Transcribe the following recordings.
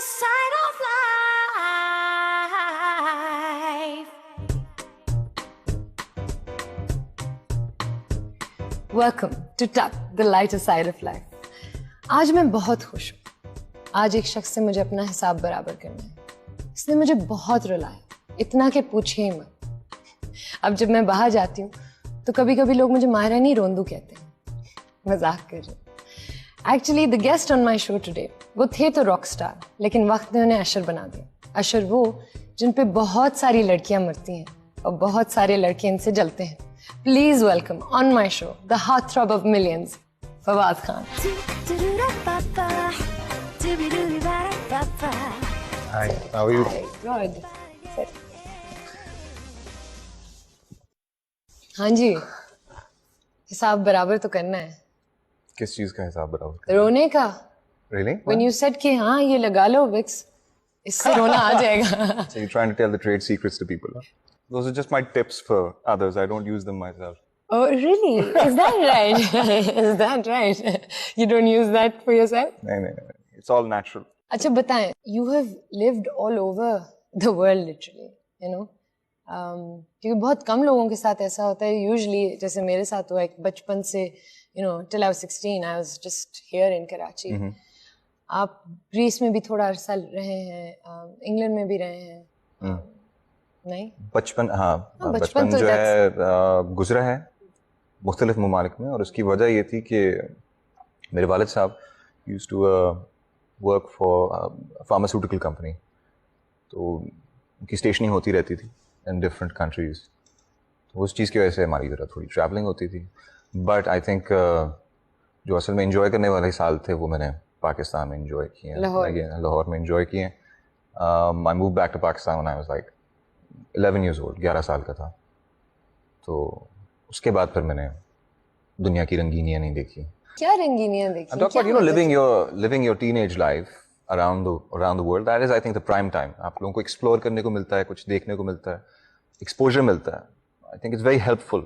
side of life. Welcome to Tuck, the lighter side of life. आज मैं बहुत खुश हूँ. आज एक शख्स से मुझे अपना हिसाब बराबर करना है. इसने मुझे बहुत रुलाया, इतना कि पूछिए ही मत. अब जब मैं बाहर जाती हूँ तो कभी कभी लोग मुझे महारानी रोंदू कहते हैं. मजाक कर रहे हैं. Actually the guest on my show today वो थे तो रॉक स्टार, लेकिन वक्त ने उन्हें अशर बना दिया. अशर वो जिन पे बहुत सारी लड़कियां मरती हैं और बहुत सारे लड़के इनसे जलते हैं. Please welcome on my show the heart throb of millions, Fawad Khan. Hi, how are you? Good. हाँ जी, हिसाब बराबर तो करना है. किस चीज का हिसाब बराबर? रोने का. Really? When you said कि हाँ ये लगा लो विक्स, इससे रोना आ जाएगा. So you're trying to tell the trade secrets to people? Huh? Those are just my tips for others. I don't use them myself. Oh really? Is that right? Is that right? You don't use that for yourself? No. It's all natural. अच्छा बताएं, you have lived all over the world literally, you know. क्योंकि बहुत कम लोगों के साथ ऐसा होता है. Usually जैसे मेरे साथ हुआ एक बचपन से, you know, till I was 16, I was just here in Karachi. आप ग्रीस में भी थोड़ा अरसा रहे हैं, इंग्लैंड में भी रहे हैं. नहीं? बचपन, हाँ बचपन तो जो है गुजरा है मुख्तलिफ ममालिक में, और उसकी वजह ये थी कि मेरे वालिद साहब used to work for a pharmaceutical company. तो उनकी स्टेशनिंग होती रहती थी in different countries. तो उस चीज़ की वजह से हमारी ज़रा थोड़ी ट्रैवलिंग होती थी. बट आई थिंक जो असल में एंजॉय करने वाले साल थे वो मैंने पाकिस्तान में एंजॉय किए हैं, लाहौर में एंजॉय किए हैं. I move back to Pakistan when I was like 11 years old, 11 साल का था. तो उसके बाद फिर मैंने दुनिया की रंगीनियाँ नहीं देखी. क्या रंगीनियाँ देखी? I'm talking about, you know, living your teenage life around the world. That is, I think, the prime time. आप लोगों को एक्सप्लोर करने को मिलता है, कुछ देखने को मिलता है, एक्सपोजर मिलता है. I think it's very helpful.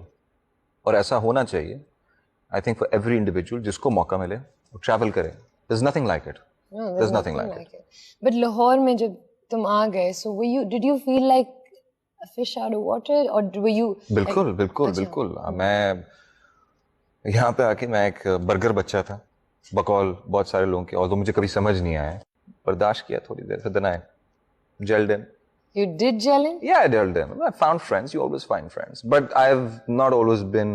और ऐसा होना चाहिए. I think for every individual जिसको मौका मिले वो ट्रैवल करे. There's nothing like it. No, there's nothing like it. But Lahore में जब तुम आ गए, so did you feel like a fish out of water, or were you? बिल्कुल. मैं यहाँ पे आके मैं एक बर्गर बच्चा था, बकौल बहुत सारे लोगों के, और तो मुझे कभी समझ नहीं आया. बर्दाश्त किया थोड़ी देर, फिर then I gelled in. You did gel in? Yeah, I gelled in. I found friends. You always find friends. But I've not always been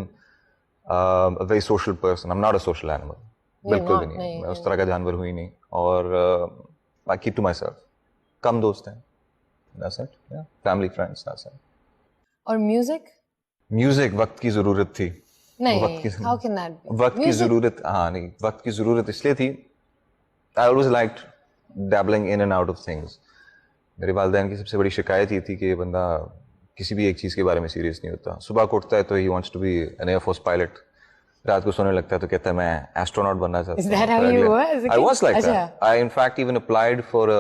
a very social person. I'm not a social animal. बिल्कुल भी नहीं. मैं उस तरह का जानवर हुई नहीं. और I keep to myself. कम दोस्त हैं. That's it. Yeah. Family, friends. That's it. और music? Music वक्त की ज़रूरत थी. नहीं. How can that be? वक्त की ज़रूरत, हाँ नहीं, वक्त की ज़रूरत इसलिए थी. I always liked dabbling in and out of things. मेरे वालिदैन की सबसे बड़ी शिकायत ये थी कि ये बंदा किसी भी एक चीज़ के बारे में सीरियस नहीं होता. सुबह को उठता है तो he wants to be an Air Force pilot. रात को सोने लगता है तो कहता है मैं एस्ट्रोनॉट बनना चाहता हूँ. Is that how you were as a kid? I was like that. I in fact even applied for a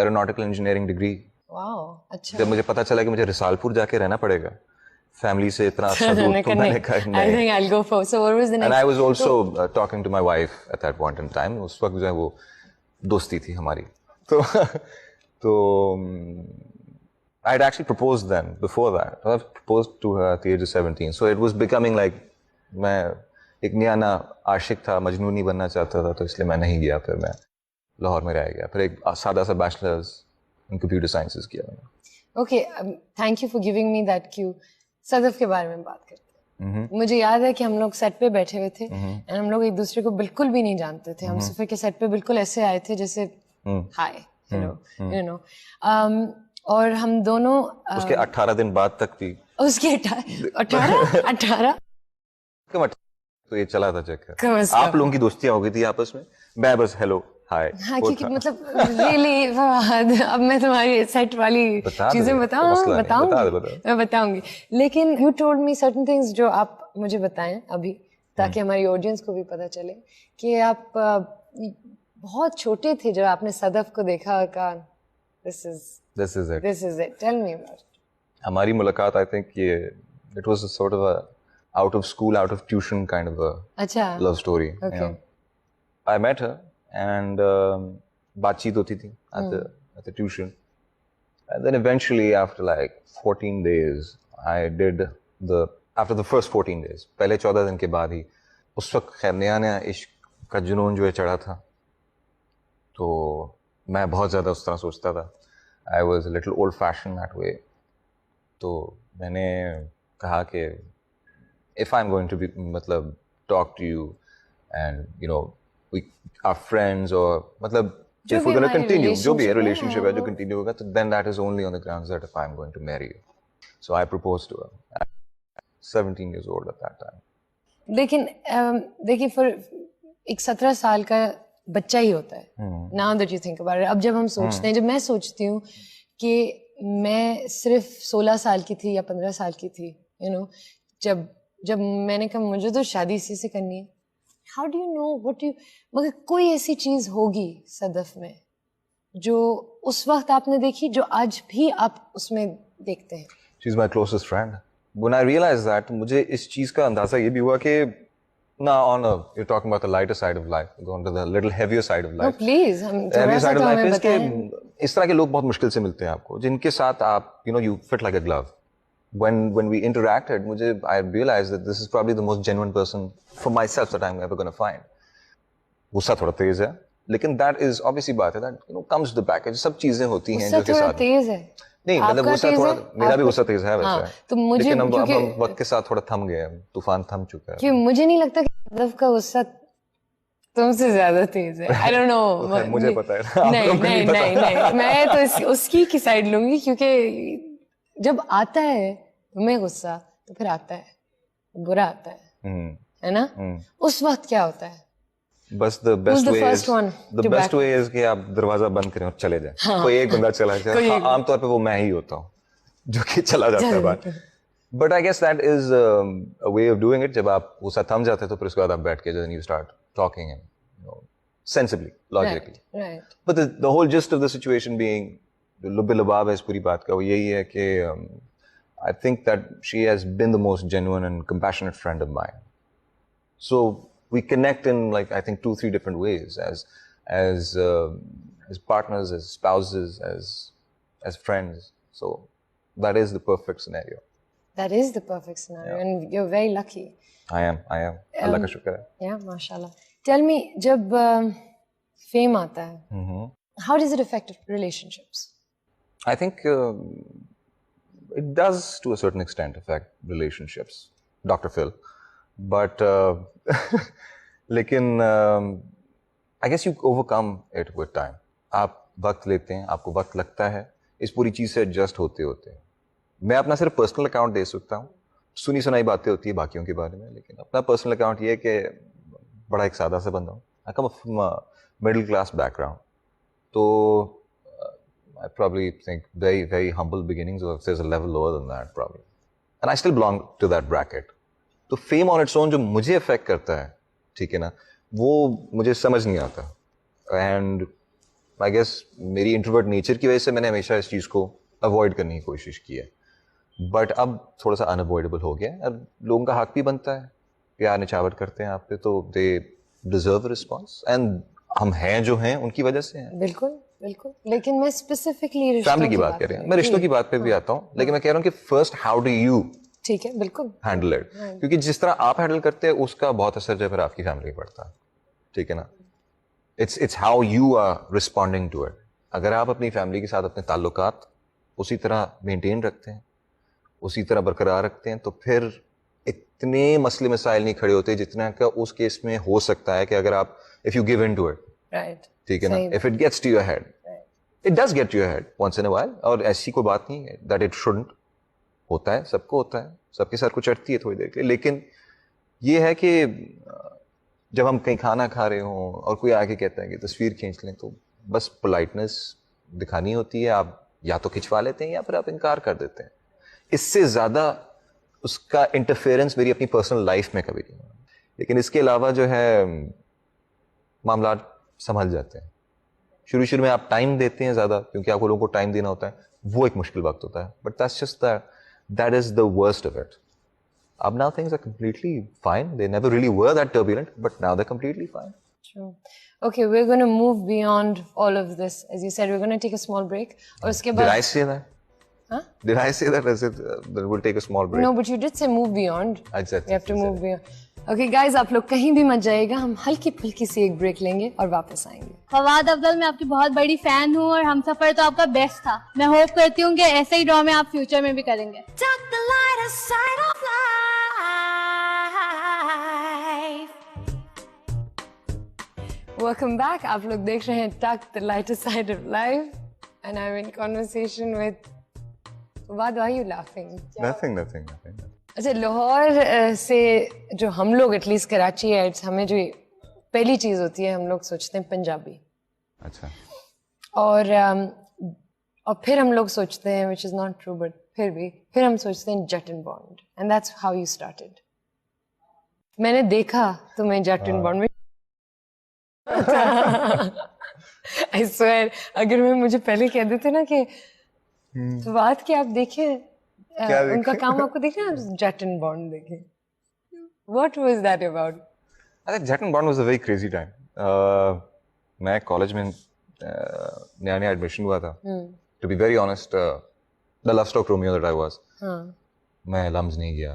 aeronautical engineering degree. Wow, अच्छा. जब मुझे पता चला कि मुझे रिसालपुर जाके रहना पड़ेगा, फैमिली से इतना अच्छा दूर, तो मैंने कहा नहीं. I think I'll go for. So what was the next? And I was also talking to my wife at that point in time. उस वक्त जो है वो दोस्ती थी हमारी. तो I had actually proposed then. Before that, I proposed to her at the age of 17. So it was becoming like मैं एक नया ना आशिक था, मजनू नहीं बनना चाहता था, तो इसलिए मैं नहीं गया. फिर मैं लाहौर में रह गया. फिर एक सादा सा बैचलर्स इन कंप्यूटर साइंसेस किया मैंने. Okay, thank you for giving me that cue. Sadaf के बारे में बात करते हैं. मुझे याद है कि हम लोग सेट पे बैठे हुए थे, और हम लोग एक दूसरे को बिल्कुल भी नहीं जानते थे. हम सफर के सेट पे बिल्कुल ऐसे आए थे जैसे हाय, हेलो, यू नो. और हम दोनों उसके 18 दिन बाद तक थी. उसके 18 तो ये चला था चक्कर. आप लोगों की दोस्तियां हो गई थी आपस में, मैं बस हेलो हाय. हाँ, क्योंकि मतलब रियली अब मैं तुम्हारी सेट वाली चीजें बताऊंगी. लेकिन you told me certain things जो आप मुझे बताएं अभी, ताकि हमारी ऑडियंस को भी पता चले कि आप बहुत छोटे थे जब आपने सदफ को देखा और कहा this is it. Tell me about it. हमारी मुलाकात, आई थिंक ये it was a sort of a out of school, out of tuition kind of a love story. Okay. I met her and बातचीत होती थी at the tuition. And then eventually after like 14 days, after the first 14 days, पहले 14 दिन के बाद ही, उस वक्त खैर नया नया इश्क का जुनून जो है चढ़ा था, तो मैं बहुत ज़्यादा उस तरह सोचता था. I was a little old fashioned that way. तो मैंने कहा कि if I'm going to be मतलब talk to you and you know we are friends or मतलब if we're going to continue जो भी है relationship है जो continue होगा, तो then that is only on the grounds that if I'm going to marry you. So I proposed to her. 17 years old at that time. लेकिन देखिए फिर एक 17 साल का बच्चा ही होता है. Now that you think about it, अब जब हम सोचते हैं, जब मैं सोचती हूँ कि मैं सिर्फ 16 साल की थी या 15 साल की थी, you know, जब मैंने कहा मुझे तो शादी इसी से करनी है. How do you know what you, मगर कोई ऐसी चीज होगी सदफ में जो उस वक्त आपने देखी जो आज भी आप उसमें देखते हैं. She's my closest friend. When I realized that, मुझे इस चीज का अंदाजा ये भी हुआ कि you're talking about the lighter side of life, going to the little heavier side of life. No, please, हम थोड़ा सा तो हमें बताएं. इस तरह के लोग बहुत मुश्किल से मिलते हैं आपको, जिनके साथ आप you fit like a glove. When we interacted, I realized that this is probably the most genuine person for myself that I'm ever going to find. गुस्सा थोड़ा तेज है, लेकिन that is obviously बात है, that comes with the package. सब चीजें होती हैं जो के साथ. गुस्सा थोड़ा तेज है. नहीं मतलब गुस्सा थोड़ा, मेरा भी गुस्सा तेज है वैसे. तो मुझे लेकिन अब हम वक्त के साथ थोड़ा थम गए, तूफान थम चुका है. कि मुझे नहीं लगता कि सदफ का गुस्सा तुमसे ज्यादा तेज है. I don't know. मुझे पता है. नहीं, मैं तो उसकी की साइड लूंगी, क्योंकि जब आता है तुम्हें गुस्सा तो फिर आता है, बुरा आता है ना. उस वक्त क्या होता है? बस the best way is कि आप दरवाजा बंद करें और चले जाएं. कोई एक बंदा चला जाए. आमतौर पे वो मैं ही होता हूँ जो कि चला जाता है बाहर. But I guess that is a way of doing it. जब आप गुस्सा थम जाते हैं तो फिर उसके बाद आप बैठ के then you start talking and sensibly, logically. Right. But the whole gist of the situation being, लुब्बे लुबाब है इस पूरी बात का, वो यही है कि I think that she has been the most genuine and compassionate friend of mine. So we connect in like I think 2-3 different ways, as partners, as spouses, as friends. So that is the perfect scenario. That is the perfect scenario, and you're very lucky. I am. Allah का शुक्र है. Yeah, mashallah. Tell me, जब fame आता है, how does it affect relationships? I think it does to a certain extent affect relationships, Dr. Phil. But लेकिन I guess you overcome it with time. आप वक्त लेते हैं, आपको वक्त लगता है इस पूरी चीज से एडजस्ट होते. मैं अपना सिर्फ पर्सनल अकाउंट दे सकता हूँ. सुनी सुनाई बातें होती है बाकियों के बारे में, लेकिन अपना पर्सनल अकाउंट ये है कि बड़ा एक सादा सा बंदा हूँ. I come from a middle class background. तो I probably think very, very humble beginnings, or if there's a level lower than that, probably. And I still belong to that bracket. तो fame on its own जो मुझे affect करता है, ठीक है ना, वो मुझे समझ नहीं आता. And I guess मेरी introvert nature की वजह से मैंने हमेशा इस चीज़ को avoid करने की कोशिश की है. But अब थोड़ा सा unavoidable हो गया. अब लोगों का हक भी बनता है, प्यार निछावर करते हैं आप पे, तो they deserve a response. And हम हैं जो हैं उनकी वजह से हैं. बिल्कुल. लेकिन मैं स्पेसिफिकली फैमिली की बात कर रही हूँ. मैं रिश्तों की बात पे भी आता हूँ, लेकिन मैं कह रहा हूँ कि फर्स्ट हाउ डू यू, ठीक है, बिल्कुल हैंडल इट. क्योंकि जिस तरह आप हैंडल करते हैं उसका बहुत असर जो है फिर आपकी फैमिली पर पड़ता है. ठीक है ना. It's how you are responding to it. अगर आप अपनी फैमिली के साथ अपने ताल्लुकात उसी तरह मेंटेन रखते हैं, उसी तरह बरकरार रखते हैं, तो फिर इतने मसले मसाइल नहीं खड़े होते जितना का उस केस में हो सकता है कि अगर आप if you give in to it. Right. ठीक है ना. If it gets to your head, it does get to your head once in a while. और ऐसी कोई बात नहीं है दैट इट शुडंट. होता है, सबको होता है, सबके साथ कुछ चढ़ती है थोड़ी देर के लिए. लेकिन ये है कि जब हम कहीं खाना खा रहे हों और कोई आके कहता है कि तस्वीर खींच लें, तो बस पोलाइटनेस दिखानी होती है. आप या तो खिंचवा लेते हैं या फिर आप इनकार कर देते हैं. इससे ज़्यादा उसका इंटरफेरेंस मेरी अपनी पर्सनल लाइफ में कभी नहीं हुआ. लेकिन इसके अलावा जो है मामला संभल जाते हैं. शुरू में आप टाइम देते हैं ज़्यादा, क्योंकि आपको लोगों को टाइम देना होता है, वो एक मुश्किल वक्त होता है. But that's just that is the worst of it. Ab now things are completely fine. They never really were that turbulent, but now they're completely fine. True. Okay, we're going to move beyond all of this. As you said, we're going to take a small break. और उसके Did बाद I say that? Huh? Did I say that? As it that we'll take a small break? No, but you did say move beyond. I said We have to move beyond. Okay, guys, आप लोग कहीं भी मत जाइएगा. हम हल्की फुल्की सी एक ब्रेक लेंगे और वापस आएंगे. फवाद अफजल, मैं आपकी बहुत बड़ी फैन हूँ और हमसफर तो आपका बेस्ट था. मैं होप करती हूँ कि ऐसे ही ड्रामे आप फ्यूचर में भी करेंगे. Welcome back. आप लोग देख रहे हैं Tuck the Lighter Side of Life, and I'm in conversation with. Why are you laughing? Nothing. अच्छा, लाहौर से जो हम लोग एटलीस्ट कराची है, हमें जो पहली चीज होती है हम लोग सोचते हैं पंजाबी. अच्छा. और फिर हम लोग सोचते हैं which is not true but फिर हम सोचते हैं Jatt and Bond, and that's how you started. मैंने देखा तुम्हें जट एंड बॉन्ड में. I swear, अगर मैं मुझे पहले कह देते ना कि तो बात कि आप देखें उनका काम आपको देखना है, जट एंड बॉन्ड देखें. What was that about? I think Jet and Bond was a very crazy time. मैं कॉलेज में नया एडमिशन हुआ था. To be very honest, the love stock Romeo that I was. मैं लम्स नहीं गया,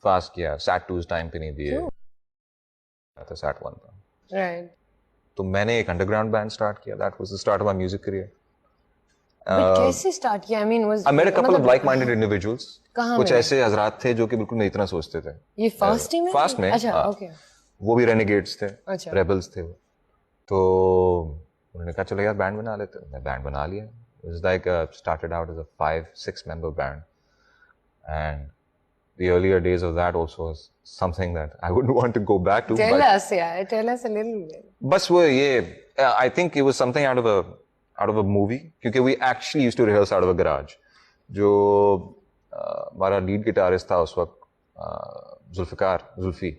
फास्ट किया, SAT 2 टाइम पे नहीं दिए, तो SAT 1 था. Right. तो मैंने एक अंडरग्राउंड बैंड स्टार्ट किया. That was the start of my music career. But कैसे स्टार्ट किया? I mean, was I met a couple of like-minded individuals. कहाँ कुछ मिले? ऐसे हजरात थे जो कि बिल्कुल मेरी तरह सोचते थे. ये फास्ट में? फास्ट में. अच्छा, okay. वो भी रेनेगेड्स थे, अच्छा. रेबल्स थे वो. तो उन्होंने कहा चलो यार बैंड बना लेते हैं. मैं बैंड बना लिया. It was like started out as a 5-6 member band, and the earlier days of that also was something that I wouldn't want to go back to. Tell us a little bit. बस वो ये I think it was something out of a movie, क्योंकि we actually used to rehearse out of a garage. जो हमारा lead guitarist था उस वक्त जुल्फी,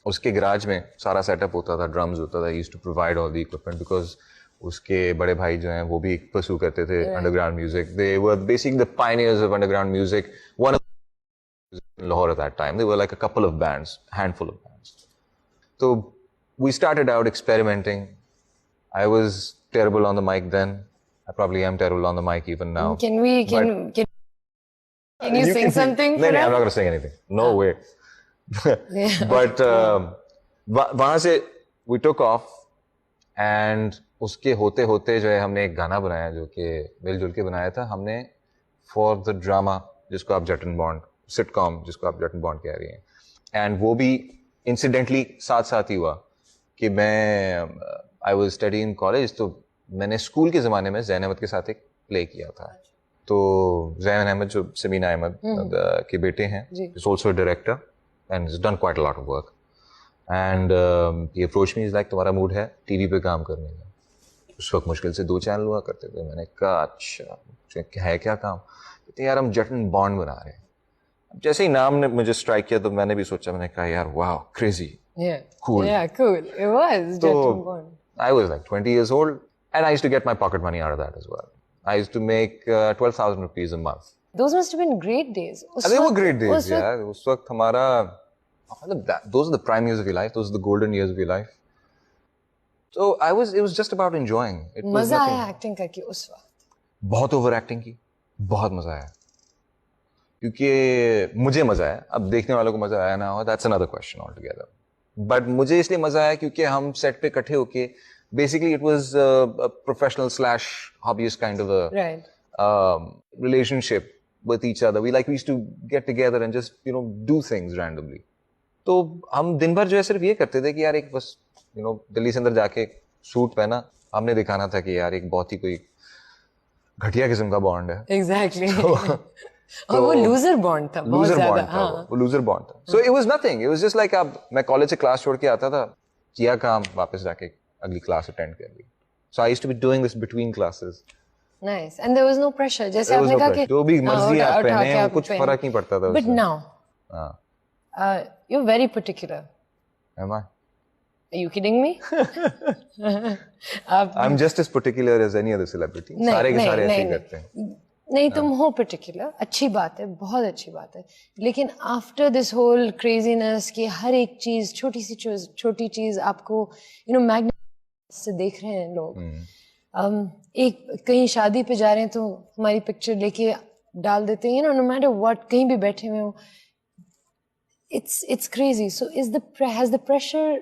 उसके गराज में सारा सेटअप होता था, ड्रम्स होता था. He used to provide all the equipment because उसके बड़े भाई जो हैं वो भी परस्यू करते थे underground music. They were basically the pioneers of underground music. One of Lahore at that time, they were like a couple of bands, handful of bands. तो we started out experimenting. I was terrible on the mic then. I probably am terrible on the mic even now. Can you sing something for us? I'm not going to sing anything. No way. But वहाँ से we took off, and उसके होते होते जो है हमने एक गाना बनाया जो कि मिलजुल के बनाया था हमने for the drama जिसको आप जट एंड बॉन्ड, सिटकॉम जिसको आप जट एंड बॉन्ड कह रही हैं. एंड वो भी इंसिडेंटली साथ ही हुआ कि मैं I was studying in college, तो मैंने स्कूल के ज़माने में ज़ैन अहमद के साथ एक प्ले किया था. तो ज़ैन अहमद जो समीना अहमद के बेटे हैं, is also a director and has done quite a lot of work. And he approached me, he's like तुम्हारा मूड है टीवी पे काम करने का. उस वक्त मुश्किल से 2 चैनल हुआ करते थे. मैंने कहा अच्छा है क्या काम? कहते यार हम जट एंड बॉन्ड बना रहे हैं. जैसे ही नाम ने मुझे स्ट्राइक किया तो मैंने भी सोचा, मैंने कहा यार वाह crazy, cool. Yeah, cool. It was So, Jet and Bond. I was like 20 years old, and I used to get my pocket money out of that as well. I used to make 12,000 rupees a month. Those must have been great days. They were great days, yeah. उस वक्त हमारा, those are the prime years of your life. Those are the golden years of your life. So it was just about enjoying. मजा आया acting करके उस वक्त? बहुत over acting की, बहुत मजा आया. क्योंकि मुझे मजा आया. अब देखने वालों को मजा आया ना हो, that's another question altogether. But मुझे इसलिए मजा आया क्योंकि हम सेट पे इकट्ठे होके basically it was a professional slash hobbies kind of a relationship with each other. We used to get together and just do things randomly. तो हम दिन भर जो है सिर्फ ये करते थे कि यार एक बस दिल्ली से अंदर जाके सूट पहना, हमने दिखाना था कि यार एक बहुत ही कोई घटिया किस्म का बॉन्ड है. एग्जैक्टली. और वो लूजर बॉन्ड था, बहुत ज्यादा. हाँ, वो लूजर बॉन्ड था. So it was nothing, it was just like अब मैं कॉलेज से क्लास छोड़ के आता था, किया काम, वापस जाके अगली क्लास अटेंड कर ली. So I used to be doing this between classes. Nice. And there was no pressure. जैसे आपने कहा कि जो भी मर्जी आप पहने, कुछ फर्क नहीं पड़ता था. But now you are very particular. Am I? Are you kidding me? I'm just as particular as any other celebrity. सारे के सारे ऐसे करते हैं. नहीं तुम हो पर्टिकुलर, अच्छी बात है, बहुत अच्छी बात है, लेकिन आफ्टर दिस होल क्रेजीनेस कि हर एक चीज छोटी चीज आपको मैग्नेट से देख रहे हैं लोग। एक कहीं शादी पे जा रहे हैं तो हमारी पिक्चर लेके डाल देते हैं, नो मैटर व्हाट, कहीं भी बैठे हुए हो, it's crazy. So has the pressure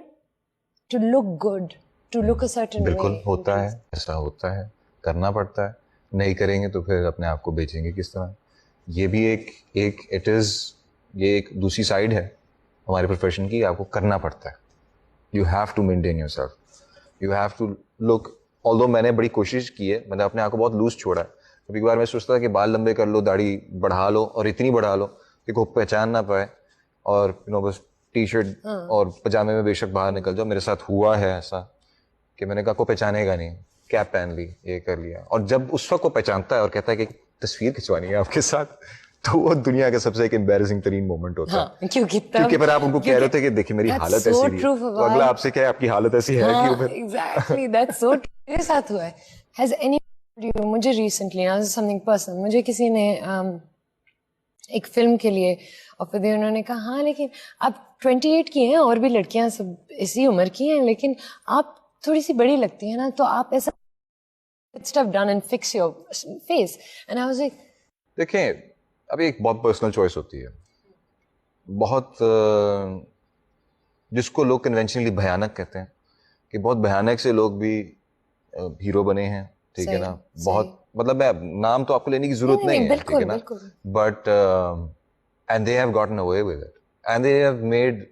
to look good, to look a certain way? बिल्कुल होता है, ऐसा होता है, करना पड़ता है, नहीं करेंगे तो फिर अपने आप को बेचेंगे किस तरह। ये भी ये एक दूसरी साइड है हमारे प्रोफेशन की, आपको करना पड़ता है। You have to maintain yourself, you have to look, although मैंने बड़ी कोशिश की है, मैंने अपने आप को बहुत लूज छोड़ा है। कभी बार मैं सोचता था कि बाल लंबे कर लो, दाढ़ी बढ़ा लो, और इतनी बढ़ा लो कि कोई पहचान ना पाए, और बस टी शर्ट और पजामे में बेशक बाहर निकल जाओ। मेरे साथ हुआ है ऐसा कि मैंने कहा कोई पहचानेगा नहीं, कैप पहन ली, ये कर लिया, और जब उस वक्त को पहचानता है और कहता है कि तस्वीर खिंचवानी है आपके साथ, तो वो दुनिया का सबसे एक एम्बैरेसिंग तरीन मोमेंट होता है। क्योंकि फिर आप उनको कह रहे थे कि देखिए मेरी हालत ऐसी है, तो अगला आपसे क्या है, आपकी हालत ऐसी है कि एग्जैक्टली दैट्स सो मेरे साथ हुआ है। हैज एनी मुझे रिसेंटली समथिंग पर्सनल, मुझे किसी ने एक फिल्म के लिए ऑफर दिया, उन्होंने कहा हाँ लेकिन आप 28 की हैं और भी लड़कियां सब इसी उम्र की हैं, लेकिन आप थोड़ी सी बड़ी लगती है ना, तो आप ऐसा stuff done and fix your face. And I was like, देखें अभी एक बहुत पर्सनल चॉइस होती है, बहुत जिसको लोग कन्वेंशनली भयानक कहते हैं, कि बहुत भयानक से लोग भी हीरो बने हैं, ठीक है ना, बहुत मतलब नाम तो आपको लेने की जरूरत नहीं है, ठीक है ना, but and they have gotten away with it and they have made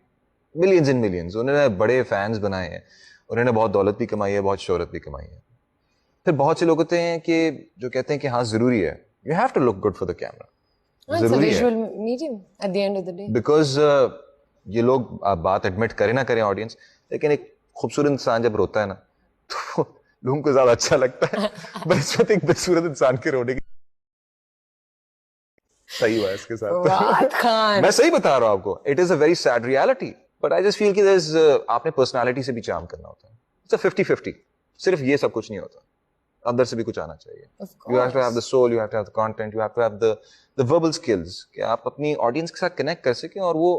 millions and millions. उन्होंने बड़े फैंस बनाए हैं, उन्होंने बहुत दौलत भी कमाई है, बहुत शोहरत भी कमाई है। फिर बहुत से लोग होते हैं कि जो कहते हैं कि हाँ जरूरी है, you have to look good for the camera, जरूरी है at the end of the day, because ये लोग आप बात एडमिट करें ना करें ऑडियंस, लेकिन एक खूबसूरत इंसान जब रोता है ना तो लोगों को ज्यादा अच्छा लगता है। बस एक बदसूरत इंसान के रोने की सही हुआ इसके साथ। मैं सही बता रहा हूं आपको, it is a very sad reality, but I just feel कि आपने पर्सनालिटी से भी चार्म करना होता है। इट्स अ 50-50, सिर्फ ये सब कुछ नहीं होता, अंदर से भी कुछ आना चाहिए। You have to have the soul, you have to have the content, you have to have the verbal skills, कि आप अपनी ऑडियंस के साथ कनेक्ट कर सकें और वो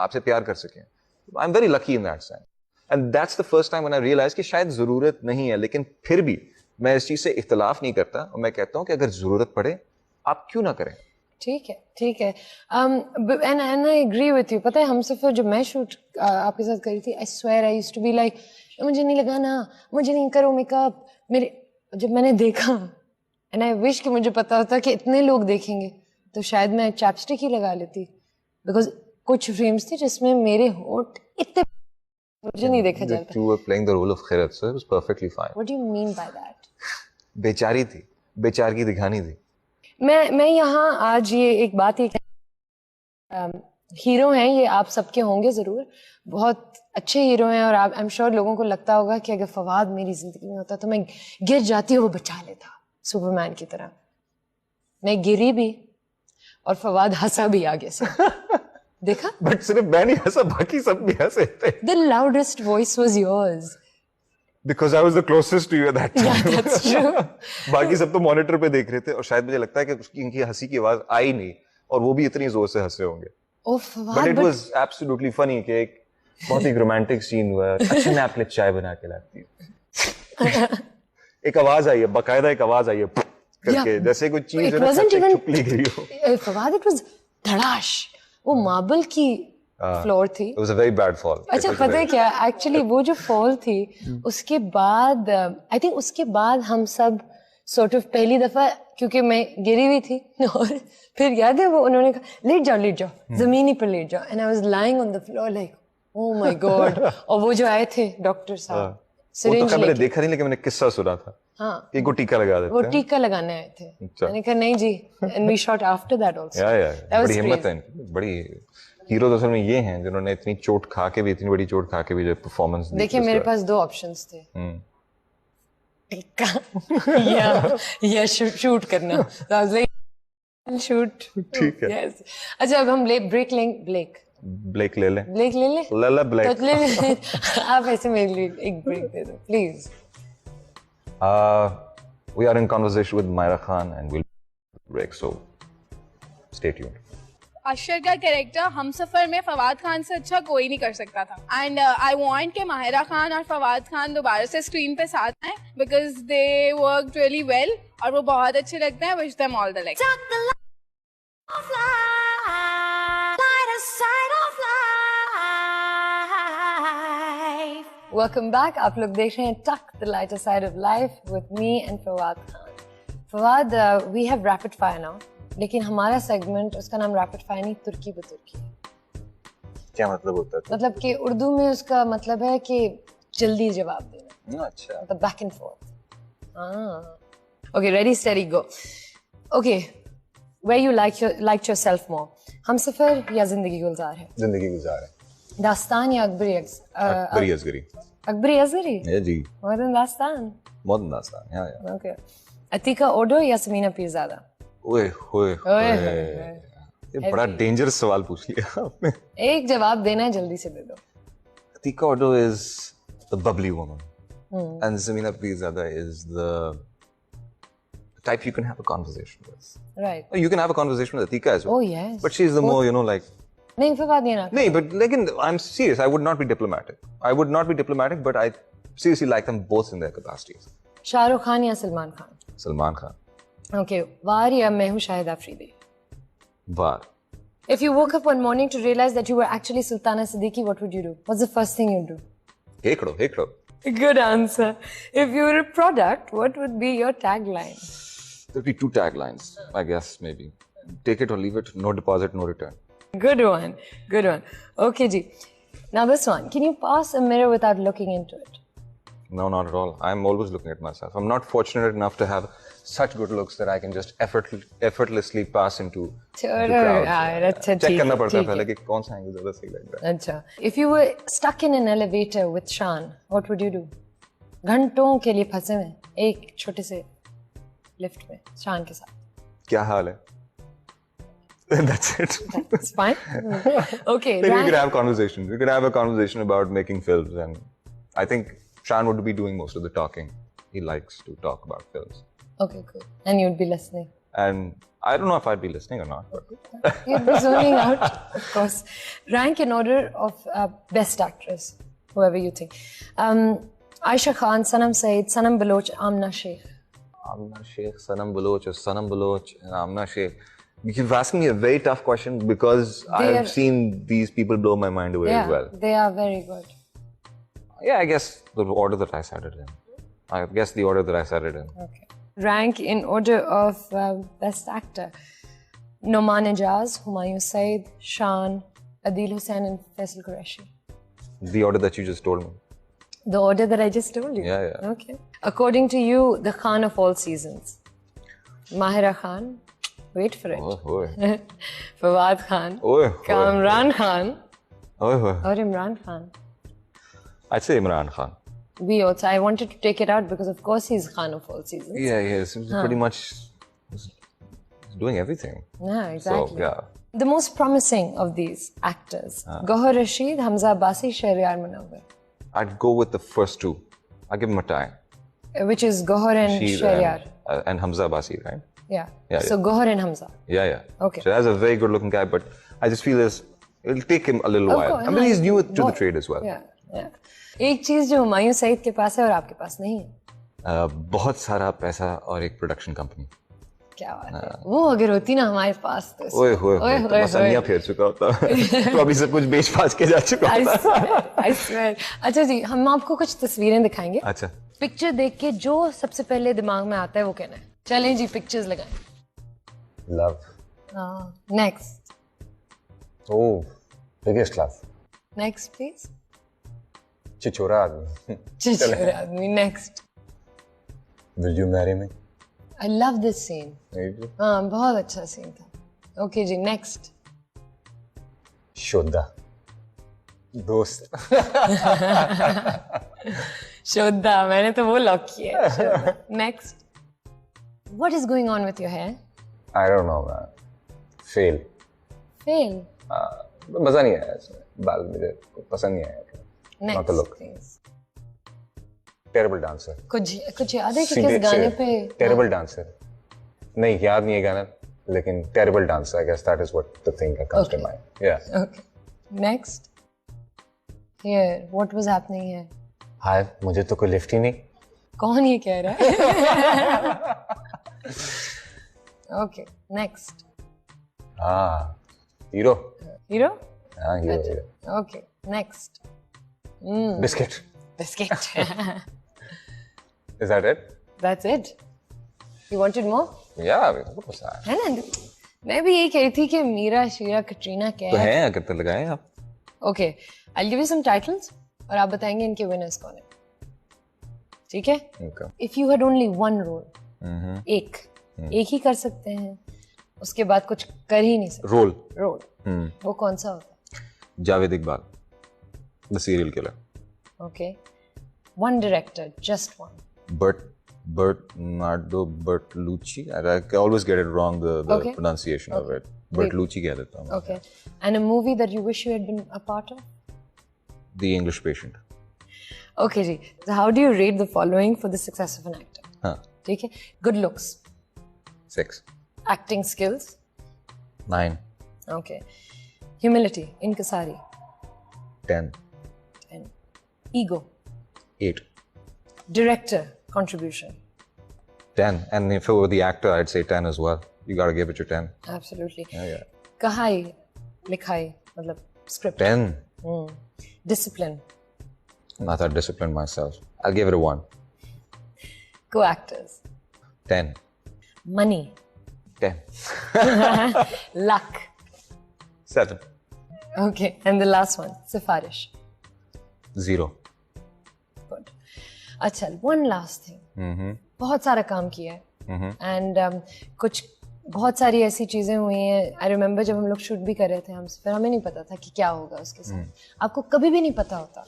आपसे प्यार कर सकें। I am very lucky in that sense, and that's the first time when I realise कि शायद जरूरत नहीं है, लेकिन फिर भी मैं इस चीज से इख्तिलाफ नहीं करता, और मैं कहता हूं कि अगर जरूरत पड़े आप क्यों ना करें। ठीक है। And I agree with you. पता है, हम सफर जब मैं शूट आपके साथ करी थी, I swear I used to be like, मुझे नहीं लगाना, मुझे नहीं करो मेकअप। जब मैंने देखा, एंड आई विश कि मुझे पता होता कि इतने लोग देखेंगे, तो शायद मैं चैपस्टिक ही लगा लेती, बिकॉज कुछ फ्रेम्स थे जिसमें मेरे होंठ इतने, मुझे नहीं देखा जाता। You were playing the role of Khirat, so it was perfectly fine. What do you mean by that? बेचारी थी, बेचार की दिखानी थी। मैं यहाँ आज ये एक बात ही हीरो हैं, ये आप सबके होंगे जरूर, बहुत अच्छे हीरो हैं, और आप आई एम श्योर लोगों को लगता होगा कि अगर फवाद मेरी जिंदगी में होता तो मैं गिर जाती, वो बचा लेता सुपरमैन की तरह। मैं गिरी भी और फवाद हंसा भी आगे से। देखा? बट सिर्फ मैं नहीं हंसा, बाकी सब भी हंसे थे। The loudest voice was yours. Because I was the closest to you at that time. Yeah, that's true. बाकी सब तो मॉनिटर पे देख रहे थे, और शायद मुझे लगता है कि इनकी हंसी की आवाज आई नहीं, और वो भी इतनी जोर से हंसे होंगे। Oh, Fawad, but it was absolutely funny कि एक बहुत ही रोमांटिक सीन हुआ, अच्छे में आपके लिए चाय बना के लाती है। एक आवाज आई है, बाकायदा एक आवाज आई है करके, जैसे कोई चीज छुप ली गई हो। फवाद, it was धड़ाश, वो मार्बल की फ्लोर थी। It was a very bad fall. अच्छा, पता है क्या, एक्चुअली वो जो फॉल थी, उसके बाद आई थिंक उसके बाद हम सब सॉर्ट ऑफ पहली दफा, क्योंकि मैं गिरी हुई थी, और फिर याद है वो उन्होंने कहा लेट जाओ जमीनी पर लेट जाओ, and I was lying on the floor like oh my God. और वो जो आए थे डॉक्टर साहब, वो तो मैंने देखा नहीं, लेकिन मैंने किस्सा सुना था। हाँ, एक को टीका लगा देते हैं, वो टीका लगाने आए थे। मैंने कहा नहीं जी, and we shot after that also. बड़ी हिम्मत है, बड़ी हीरो तो असल में ये हैं जिन्होंने इतनी चोट खा के भी, इतनी बड़ी चोट खा के भी जो परफॉर्मेंस दी। देखिए, मेरे पास दो ऑप्शंस थे, या शूट करना। तो आई वाज लाइक शूट, ठीक है। यस। अच्छा, अब हम ब्रेक लेंगे। ब्रेक ले ले ब्लैक। तो ले आप ऐसे मेरे लिए एक ब्रेक दे दो please. We are in conversation with Myra Khan, and we'll Rick, so stay tuned. अशर का कैरेक्टर हमसफर में फवाद खान से अच्छा कोई नहीं कर सकता था एंड आई वांट कि माहिरा खान और फवाद खान दोबारा से स्क्रीन पे साथ आए because they work really well और वो बहुत अच्छे लगते हैं. Wish them all the luck. Welcome back. आप लोग देख रहे हैं tuck the lighter side of life with me and Fawad Khan. Fawad, we have rapid fire now, लेकिन हमारा सेगमेंट उसका नाम रैपिड फायर नहीं, तुर्की बतुर्की. क्या मतलब होता है? मतलब कि उर्दू में उसका मतलब है कि जल्दी जवाब देना. अच्छा. मतलब back and forth. Okay, ready steady go. Okay, where you like yourself more, Humsafar या जिंदगी गुलजार है? जिंदगी गुजार है. दास्तान या अकबरी अकबरी असगरी. अकबरी असगरी? ये जी. more than दास्तान. more than दास्तान. या. ओके. अतीका ओडो या समीना पीरज़ादा? ओए होए होए. ये बड़ा डेंजरस सवाल पूछ लिया आपने. एक जवाब देना है, जल्दी से दे दो. Atika Odo is the bubbly woman, and Zamina Pirzada is the type you can have a conversation with. Right. You can have a conversation with Atika as well. Oh yes. But she's the more, you know, like. नहीं, फवाद ये ना. No, but like, I'm serious. I would not be diplomatic. But I seriously like them both in their capacities. Shahrukh Khan या Salman Khan? Salman Khan. Okay. वार या मैं हूँ Shahid Afridi? Var. If you woke up one morning to realize that you were actually Sultana Siddiqui, what would you do? What's the first thing you'd do? Hekro. Good answer. If you were a product, what would be your tagline? There'd be 2 taglines, I guess, maybe. Take it or leave it. No deposit, no return. Good one. Okay, ji. Now this one. Can you pass a mirror without looking into it? No, not at all. I'm always looking at myself. I'm not fortunate enough to have such good looks that I can just effortlessly pass into the crowd. अच्छा, Check करना पड़ता है ठीक है. पहले कि कौन सा angle ज़्यादा सही लग रहा है. अच्छा. If you were stuck in an elevator with Shan, what would you do? घंटों के लिए फंसे हैं एक छोटे से लिफ्ट में शान के साथ. क्या हाल है? That's it. It's fine. Okay. Maybe we could have conversations. We could have a conversation about making films, and I think Shan would be doing most of the talking. He likes to talk about films. Okay, cool. And you'd be listening. And I don't know if I'd be listening or not, but You'd be zoning out, of course. Rank in order of best actress, whoever you think. Aisha Khan, Sanam Saeed, Sanam Baloch, Amna Sheikh. Amna Sheikh, Sanam Baloch, or Sanam Baloch, and Amna Sheikh. You've asked me a very tough question because I've seen these people blow my mind away as well. They are very good. Yeah, I guess the order that I said it in. Okay. Rank in order of best actor. Noman Ijaz, Humayun Saeed, Shan, Adil Hussain and Faisal Qureshi. The order that you just told me. The order that I just told you? Yeah. Okay. According to you, the Khan of all seasons. Mahira Khan. Wait for it. Oy. Fawad Khan. Oy. Kamran Khan. Oy. Or Imran Khan. I'd say Imran Khan. I wanted to take it out because of course he's Khan of all seasons. Yeah, he's pretty much he's doing everything. Yeah, exactly. So, yeah. The most promising of these actors. Gohar Rashid, Hamza Abbasi, Shahriyar Munawwar. I'd go with the first 2. I'd give him a tie. Which is Gohar and Shahriyar. And Hamza Abbasi, right? Yeah. So Gohar and Hamza. Yeah. Okay. So that's a very good looking guy, but I just feel it'll take him a little while. I mean, he's new to the trade as well. Yeah. एक चीज जो हुमायूं सईद के पास है और आपके पास नहीं है. बहुत सारा पैसा और एक प्रोडक्शन कंपनी. क्या बात है. वो अगर होती ना हमारे पास तो ओए मसनिया फेर चुका होता. तो अभी सब कुछ बेच पास के जा चुका होता. I swear. अच्छा जी, हम आपको कुछ तस्वीरें दिखाएंगे. अच्छा. पिक्चर देख के जो सबसे पहले दिमाग में आता है वो कहना है. चलें जी, पिक्चर्स लगाएं. Love. Next. Oh, biggest love. Next please. चिचोरा आदमी. चिचोरा आदमी. Next. Will you marry me? I love this scene. हाँ, बहुत अच्छा सीन था. ओके जी, नेक्स्ट. शोधा. दोस्त. शोधा, मैंने तो वो लॉक किया है. Next. What is going on with your hair? I don't know, man. Fail. मजा नहीं आया इसमें. बाल मुझे पसंद नहीं आया. Next, not the look. Please. Terrible dancer. कुछ याद है कि किस गाने पे? Terrible dancer. नहीं, याद नहीं है गाना. लेकिन terrible dancer. I guess that is what the thing that comes to Okay. mind. Yeah. Okay. Next. Here, what was happening here? हाय, मुझे तो कोई लिफ्ट ही नहीं. कौन ये कह रहा है? Okay. Next. हाँ, हीरो. Hero? हाँ, hero. Okay. Next. Biscuit. Biscuit. Is that it? That's it. You wanted more? Yeah, what was that? है ना? मैं भी यही कह रही थी कि मीरा, शीरा, कटरीना तो क्या है? हैं, कितने लगाए आप? Okay. I'll give you some titles और आप बताएंगे इनके winners कौन है. ठीक है? Okay. If you had only one role, एक ही कर सकते हैं, उसके बाद कुछ कर ही नहीं सकते. रोल. वो कौन सा होता है? Javed Iqbal. The serial killer. Okay. One director, just one. Bernardo Bertolucci. I always get it wrong, the Okay. pronunciation of it. Bertolucci कह देता हूँ. Okay. And a movie that you wish you had been a part of? The English Patient. Okay ji. So how do you rate the following for the success of an actor? हाँ. ठीक है. Good looks, 6. acting skills, 9. okay. Humility, inkisari, 10. 10. Ego, 8. director, contribution. 10. And if it were the actor, I'd say 10 as well. You gotta give it your 10. Absolutely. Yeah. Kahai, likhai, मतलब script. 10. Discipline, Not that disciplined myself. I'll give it a 1. co-actors, 10. money, 10. luck. 7. Okay. And the last one, sifarish. 0. Good. अच्छा, one last thing. बहुत सारा काम किया है. And कुछ बहुत सारी ऐसी चीजें हुई हैं. I remember जब हम लोग शूट भी कर रहे थे हमसे, फिर हमें नहीं पता था कि क्या होगा उसके साथ. आपको कभी भी नहीं पता होता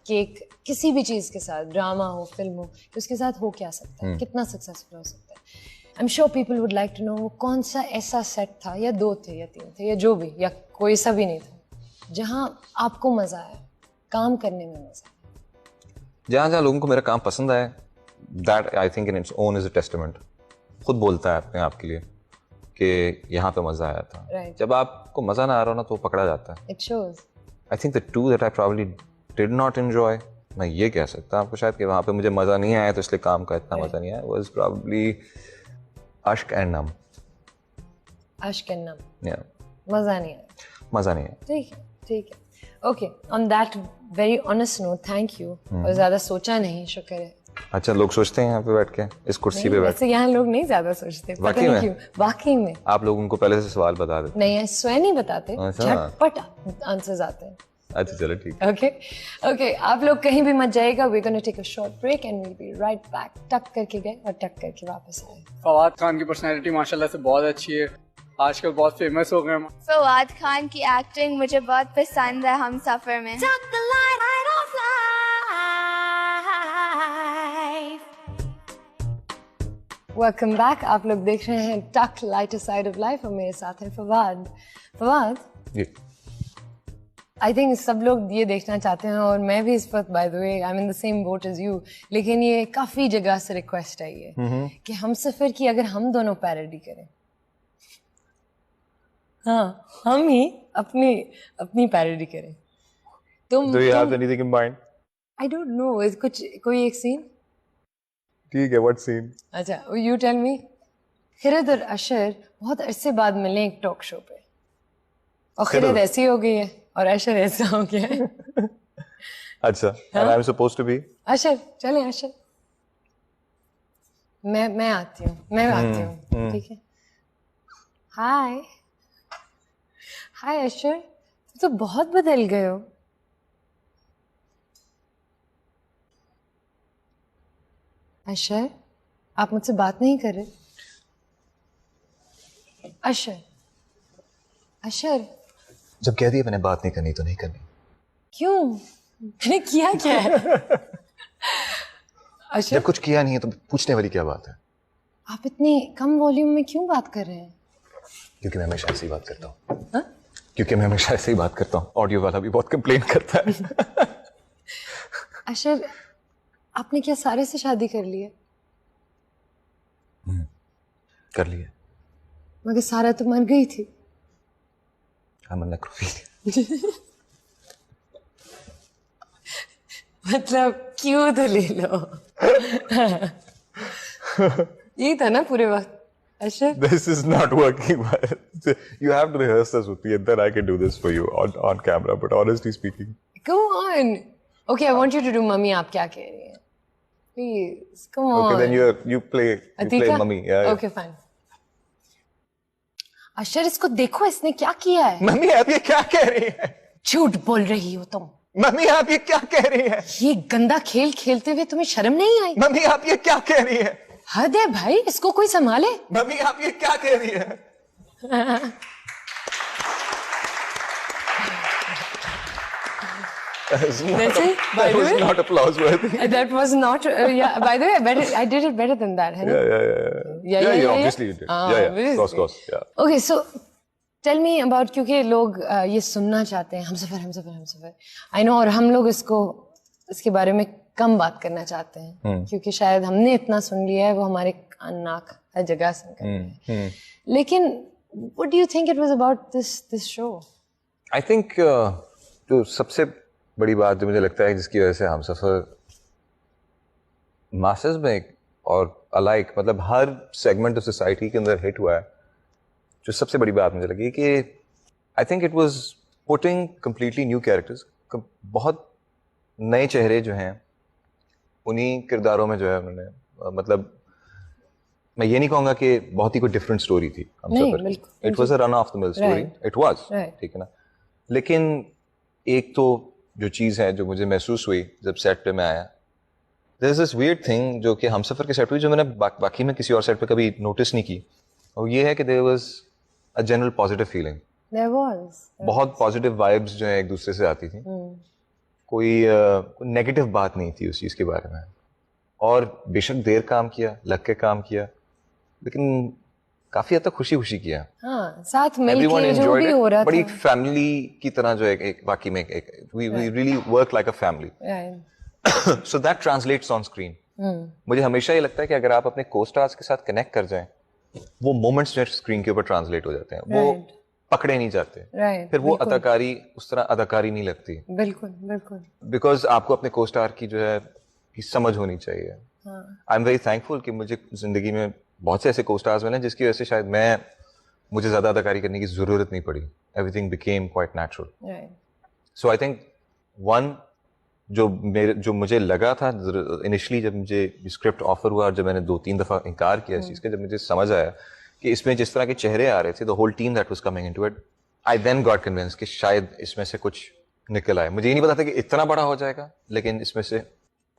कि किसी भी चीज के साथ, ड्रामा हो, फिल्म हो, कि उसके साथ हो क्या सकता है, कितना सक्सेसफुल हो सकता है. I'm sure people would like to know वो कौन सा ऐसा सेट था, या 2 थे या 3 थे या जो भी, या कोई सा भी नहीं था, जहाँ आपको मजा आया, काम करने में मजा आया. जहाँ जहाँ लोगों को मेरा काम पसंद आया, that I think in its own is a testament. खुद बोलता है अपने आप के लिए कि यहाँ पे मजा आया था. Right. जब आपको मजा ना आ रहा हो ना तो वो पकड़ा जाता है. It shows. I think the 2 that I probably did not enjoy, मैं ये कह सकता हूँ आपको शायद कि वहाँ पे मुझे मजा नहीं आया तो इसलिए काम का इतना मजा नहीं आया, was probably Ashk and Num. Ashk and Num. Yeah. मजा नहीं आया. मजा नहीं आया. ठीक है, ठीक है. Okay, on that very honest note, thank you. और ज़्यादा सोचा नहीं, शुक्र है. अच्छा, लोग सोचते हैं यहाँ पे बैठ के, इस कुर्सी पे बैठ वैसे यहाँ लोग नहीं ज़्यादा सोचते. पता वाकई नहीं में? क्यों. वाकई में. आप लोग उनको पहले से सवाल बता देते. नहीं, स्वयं नहीं बताते. अच्छा. झटपट आंसर्स आते हैं. अच्छा चलो ठीक है. Okay, okay. आप लोग कहीं भी मत जाइएगा. We're going to take a short break and we'll be right back. टक करके गए और टक करके वापस आए. फवाद खान की पर्सनैलिटी माशाल्लाह से बहुत अच्छी है. आजकल बहुत फेमस हो गए हम. फवाद खान की एक्टिंग मुझे बहुत पसंद है हम सफर में. Welcome back. आप लोग देख रहे हैं टक लाइटर साइड ऑफ लाइफ और मेरे साथ है फवाद. फवाद, जी. आई थिंक सब लोग ये देखना चाहते हैं और मैं भी इस वक्त by the way I am in the same boat as you. लेकिन ये काफी जगह से रिक्वेस्ट आई है कि हम सफर की अगर हम दोनों पैरोडी करें. हाँ, हम ही अपनी पैरोडी करें. Do you have anything in mind? I don't know, कुछ कोई एक सीन. ठीक है, what scene? अच्छा, यू टेल मी. खिरद और अशर बहुत अरसे बाद मिले एक टॉक शो पे और खिरद ऐसी हो गई है और अशर ऐसा हो गया है. अच्छा, and I'm supposed to be? अशर, चलें अशर. मैं आती हूँ. ठीक है. हाय अशर, तुम तो बहुत बदल गए हो. अशर, आप मुझसे बात नहीं कर रहे. अशर, जब कह दिया मैंने बात नहीं करनी तो नहीं करनी. क्यों? मैंने किया क्या है? अशर, जब कुछ किया नहीं है तो पूछने वाली क्या बात है? आप इतनी कम वॉल्यूम में क्यों बात कर रहे हैं? क्योंकि मैं हमेशा ऐसे ही बात करता हूँ. क्योंकि मैं हमेशा ऐसे ही बात करता हूँ. ऑडियो वाला भी बहुत कंप्लेन करता है. अशर, आपने क्या सारे से शादी कर ली है? कर लिया. मगर सारा तो मर गई थी। I'm a necrophiliac. मतलब क्यों तो ले लो। यही था ना पूरे वक्त। अशर This is not working. You have to rehearse this with me, and then I can do this for you on camera. But honestly speaking, come on. Okay, I want you to do mummy आप क्या कह रही हैं? Please, come on. okay, then you play Atika? mummy. Yeah. Okay, fine. अशर इसको देखो इसने क्या किया है। मम्मी आप ये क्या कह रही हैं? झूठ बोल रही हो तुम। मम्मी आप ये क्या कह रही हैं? ये गंदा खेल खेलते हुए तुम्हें शर्म नहीं आई? मम्मी आप ये क्या कह रही हैं? हद है भाई, इसको कोई संभाले। मम्मी आप ये क्या कह रही हैं? That was not applause worthy. That was not. Yeah. By the way, I did it better than that. है ना? Yeah. Obviously you did. Yeah. Obviously. Of course. Yeah. Okay, so tell me about क्योंकि लोग ये सुनना चाहते हैं Humsafar. I know और हम लोग इसके बारे में कम बात करना चाहते हैं क्योंकि शायद हमने इतना सुन लिया है वो हमारे कान नाक हर जगह सुन करते हैं। लेकिन what do you think it was about this show? I think जो सबसे बड़ी बात जो मुझे लगता है जिसकी वजह से हमसफर मासेस में और अलाइक मतलब हर सेगमेंट ऑफ सोसाइटी के अंदर हिट हुआ है, जो सबसे बड़ी बात मुझे लगी कि I think it was putting completely new characters, बहुत नए चेहरे जो हैं उन्हीं किरदारों में जो है उन्होंने मतलब मैं ये नहीं कहूँगा कि बहुत ही कोई डिफरेंट स्टोरी थी Humsafar. It was a run of the mill story, it was, ठीक है ना। लेकिन एक तो जो चीज़ है जो मुझे महसूस हुई जब सेट पे मैं आया, there is this weird thing जो कि हमसफर के सेट हुई जो मैंने बाकी में किसी और सेट पे कभी नोटिस नहीं की, और ये है कि there was a general positive feeling. There was. बहुत पॉजिटिव वाइब्स जो है एक दूसरे से आती थी, कोई नेगेटिव बात नहीं थी उस चीज़ के बारे में। और बेशक देर काम किया, लग के काम किया, लेकिन काफी हद तक खुशी खुशी किया। हाँ, साथ मिलके जो भी हो रहा था, बड़ी फैमिली की तरह जो एक बाकी में एक we really work like a family. So that translates on screen. मुझे हमेशा ये लगता है कि अगर आप अपने को-स्टार्स के साथ कनेक्ट कर जाएं, वो मोमेंट्स जो स्क्रीन के ऊपर ट्रांसलेट हो जाते हैं, वो पकड़े नहीं जाते, फिर वो अदाकारी उस तरह अदाकारी नहीं लगती। बिल्कुल। बिकॉज आपको अपने को-स्टार की जो है की समझ होनी चाहिए। आई एम वेरी थैंकफुल कि मुझे जिंदगी में बहुत से ऐसे को-स्टार्स मिले जिसकी वजह से शायद मुझे ज्यादा अदाकारी करने की जरूरत नहीं पड़ी। Everything became quite natural. So I think one जो मुझे लगा था इनिशियली जब मुझे स्क्रिप्ट ऑफर हुआ और जब मैंने 2-3 दफा इनकार किया इस चीज का, जब मुझे समझ आया कि इसमें जिस तरह के चेहरे आ रहे थे, the whole team that was coming into it, I then got convinced कि शायद इसमें से कुछ निकल आए। मुझे ये नहीं पता था कि इतना बड़ा हो जाएगा, लेकिन इसमें से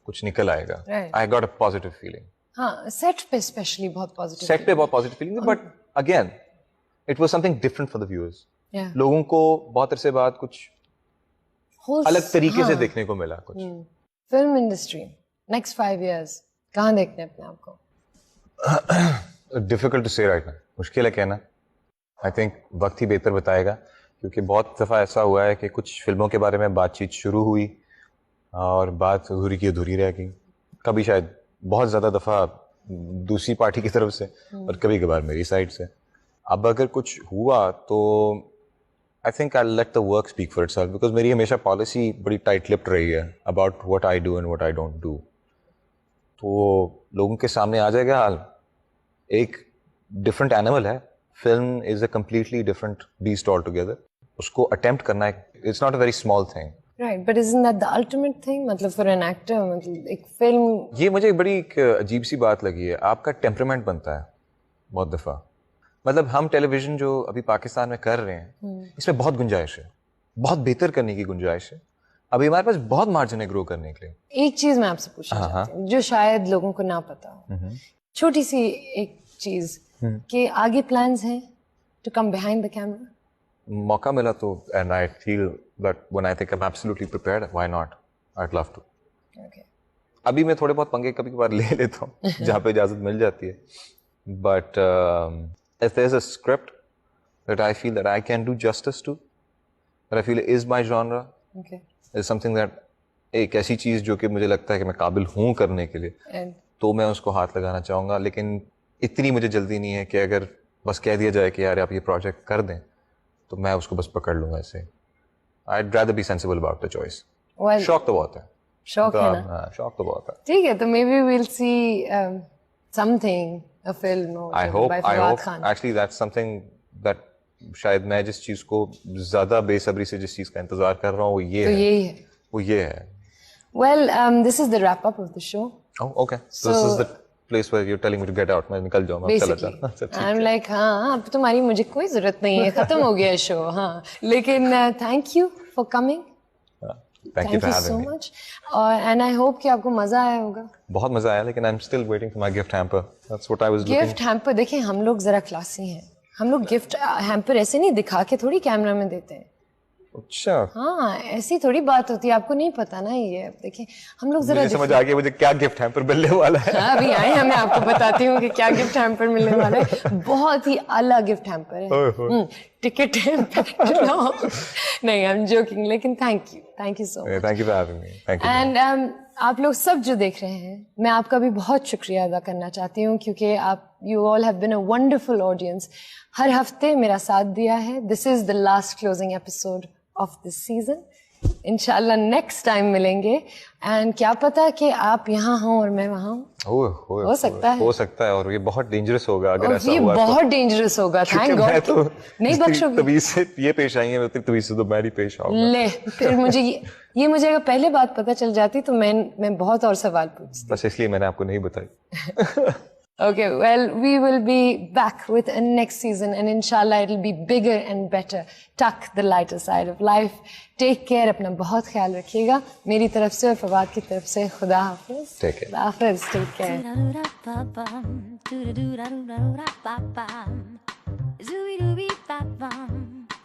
कुछ निकल आएगा। I got a positive feeling. हाँ, सेट पे स्पेशली बहुत पॉजिटिव, सेट पे बहुत positive feeling, but again it was something different for the viewers. लोगों को बहुत अरसे बाद कुछ अलग तरीके से देखने को मिला। कुछ फिल्म इंडस्ट्री नेक्स्ट 5 years कहाँ देखने अपने आप को? डिफिकल्ट टू से राइट नाउ, मुश्किल है कहना। आई थिंक वक्त ही बेहतर बताएगा, क्योंकि बहुत दफ़ा ऐसा हुआ है कि कुछ फिल्मों के बारे में बातचीत शुरू हुई और बात अधूरी की अधूरी रह गई। कभी शायद बहुत ज़्यादा दफ़ा दूसरी पार्टी की तरफ से और कभी कभार मेरी साइड से। अब अगर कुछ हुआ तो I think I let the work speak for itself, because मेरी हमेशा पॉलिसी बड़ी टाइट लिप्ड रही है about what I do and what I don't do. तो लोगों के सामने आ जाएगा हाल, एक डिफरेंट एनिमल है। Film is a completely different beast all together. उसको अटेम्प्ट करना it's not a very small thing. Right, but isn't that the ultimate thing? मतलब for an actor, मतलब एक फिल्म, ये मुझे बड़ी एक अजीब सी बात लगी है। आपका टेम्परामेंट बनता है बहुत दफ़ा। मतलब हम टेलीविजन जो अभी पाकिस्तान में कर रहे हैं, इसमें बहुत गुंजाइश है, बहुत बेहतर करने की गुंजाइश है। अभी हमारे पास बहुत मार्जिन है ग्रो करने के लिए। एक चीज मैं आपसे पूछना चाहती हूँ जो शायद लोगों को ना पता हो, छोटी सी एक चीज कि आगे प्लान्स हैं to come behind the camera? मौका मिला तो, and I feel that when I think I'm absolutely prepared, why not? I'd love to. Okay. अभी मैं थोड़े बहुत पंगे कभी कभार ले लेता हूँ जहाँ पे इजाज़त मिल जाती है, but if there's a script that I feel that I can do justice to, that I feel is my genre, Okay. is something that एक ऐसी चीज़ जो कि मुझे लगता है कि मैं काबिल हूँ करने के लिए, And तो मैं उसको हाथ लगाना चाहूँगा। लेकिन इतनी मुझे जल्दी नहीं है कि अगर बस कह दिया जाए कि यार आप ये प्रोजेक्ट कर दें तो मैं उसको बस पकड़ लूँगा ऐसे। I'd rather be sensible about the choice. Well, शौक तो बहुत है। शौक है ना? हाँ, शौक तो बहुत है। ठीक है, तो maybe we'll see something, a film or I hope, by I Fawad hope. Khan. Actually, that's something that शायद मैं जिस चीज को ज्यादा बेसब्री से जिस चीज का इंतजार कर रहा हूँ वो ये तो है। यही है। वो ये है। Well, this is the wrap up of the show. Oh, okay. So this is the place where you're telling me to get out. मैं निकल जाऊँ, मैं चला जाऊँ। Basically, I'm like, हाँ, अब तुम्हारी मुझे कोई जरूरत नहीं है, खत्म हो गया शो, हाँ। लेकिन thank you for coming. Thank you for so having me. much. And I hope कि आपको मजा आया होगा। बहुत मजा आया, लेकिन I'm still waiting for my gift hamper. That's what I was looking. Gift hamper देखिए, हम लोग जरा क्लासी हैं। हम लोग गिफ्ट हैम्पर ऐसे नहीं दिखा के थोड़ी कैमरा में देते हैं। अच्छा। हाँ, ऐसी थोड़ी बात होती है, आपको नहीं पता ना ये। देखिए, हम लोग जरा मुझे समझ आ गया मुझे क्या गिफ्ट हैम्पर मिलने वाला है। हाँ, अभी आए हैं, मैं आपको बताती हूँ कि क्या गिफ्ट हैम्पर मिलने वाला है। बहुत ही अलग गिफ्ट हैम्पर है। टिकट है। नहीं, आई एम जोकिंग, लेकिन thank you so much. Thank you for having me. Thank you. And आप लोग सब जो देख रहे हैं, मैं आपका भी बहुत शुक्रिया अदा करना चाहती हूँ, क्योंकि आप you all have been a wonderful audience. हर हफ्ते मेरा साथ दिया है। This is the last closing episode of this season. इंशाल्लाह नेक्स्ट टाइम मिलेंगे, एंड क्या पता कि आप यहाँ हों और मैं वहाँ हूँ। हो सकता है। हो सकता है, और ये बहुत डेंजरस होगा अगर ऐसा ये हुआ। बहुत डेंजरस होगा। थैंक गॉड तो नहीं बख्शोगे। तमीज से ये पेश आई है, मैं तमीज से तो मैं ही पेश आऊंगा। ले, फिर मुझे ये मुझे अगर पहले बात पता चल जाती तो मैं बहुत और सवाल पूछती। बस इसलिए मैंने आपको नहीं बताई। Okay, well, we will be back with a next season, and inshallah it'll be bigger and better. Tuck the lighter side of life. Take care. अपना बहुत ख्याल रखिएगा। मेरी तरफ से और फवाद की तरफ से खुदा हाफिज। Take care. खुदा हाफिज। Take care.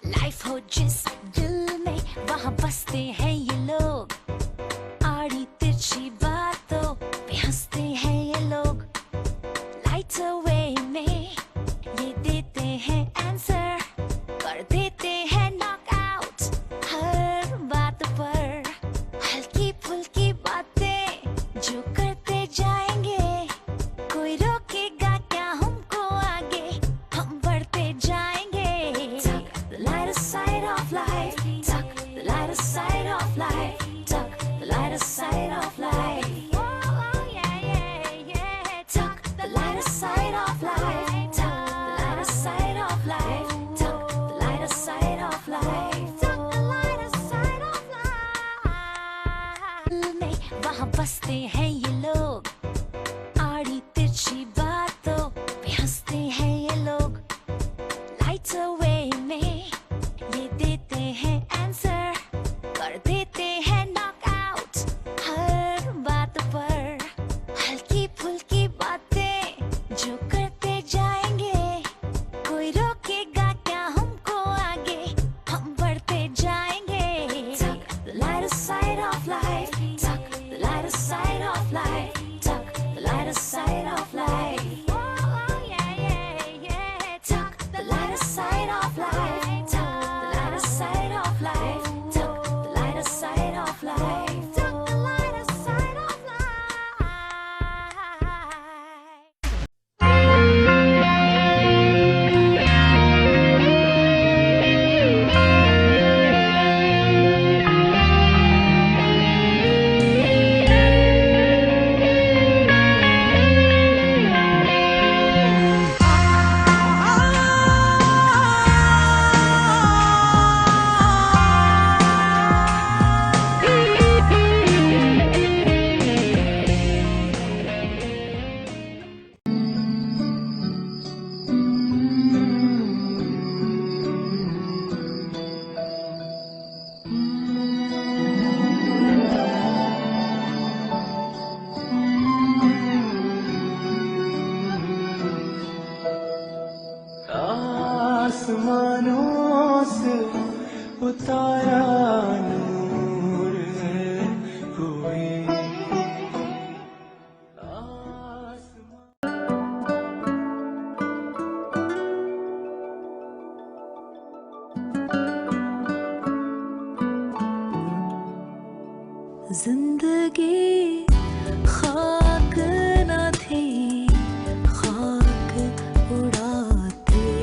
लाइफ हो जिस दिल में वहाँ बसते हैं ये लोग, आड़ी तिरछी बातों पे हंसते हैं ये लोग। लाइटर वे में ये देते हैं आंसर, कर देते हैं नॉक आउट हर बात पर। हल्की फुल्की बातें जो करते जाएंगे, कोई रोकेगा क्या हमको आगे, हम बढ़ते जाएंगे। Tuck the lighter side of life, tuck the lighter side of life, tuck the lighter side of life. Oh yeah yeah yeah. Tuck the lighter side of life, tuck the lighter side of life, tuck the lighter side of life, tuck the lighter side of life. में वहाँ बसते हैं ये लोग, आड़ी तिरछी बातों पे हंसते हैं ये लोग। लाइटर वे में ये देते हैं आंसर, कर देते हैं नॉक आउट हर बात पर। हल्की फुल्की बातें जो करते जाएंगे, कोई रोकेगा क्या हमको आगे, हम बढ़ते जाएंगे। Tuck the lighter side of life, tuck the lighter side of life, tuck the lighter side of life. Oh yeah yeah yeah. Tuck the lighter side of life, tuck the lighter side of life, tuck the lighter side of life, tuck the lighter side of life. आसमानों से उतारा नूर है कोई। जिंदगी खाक न थी, खाक उड़ाते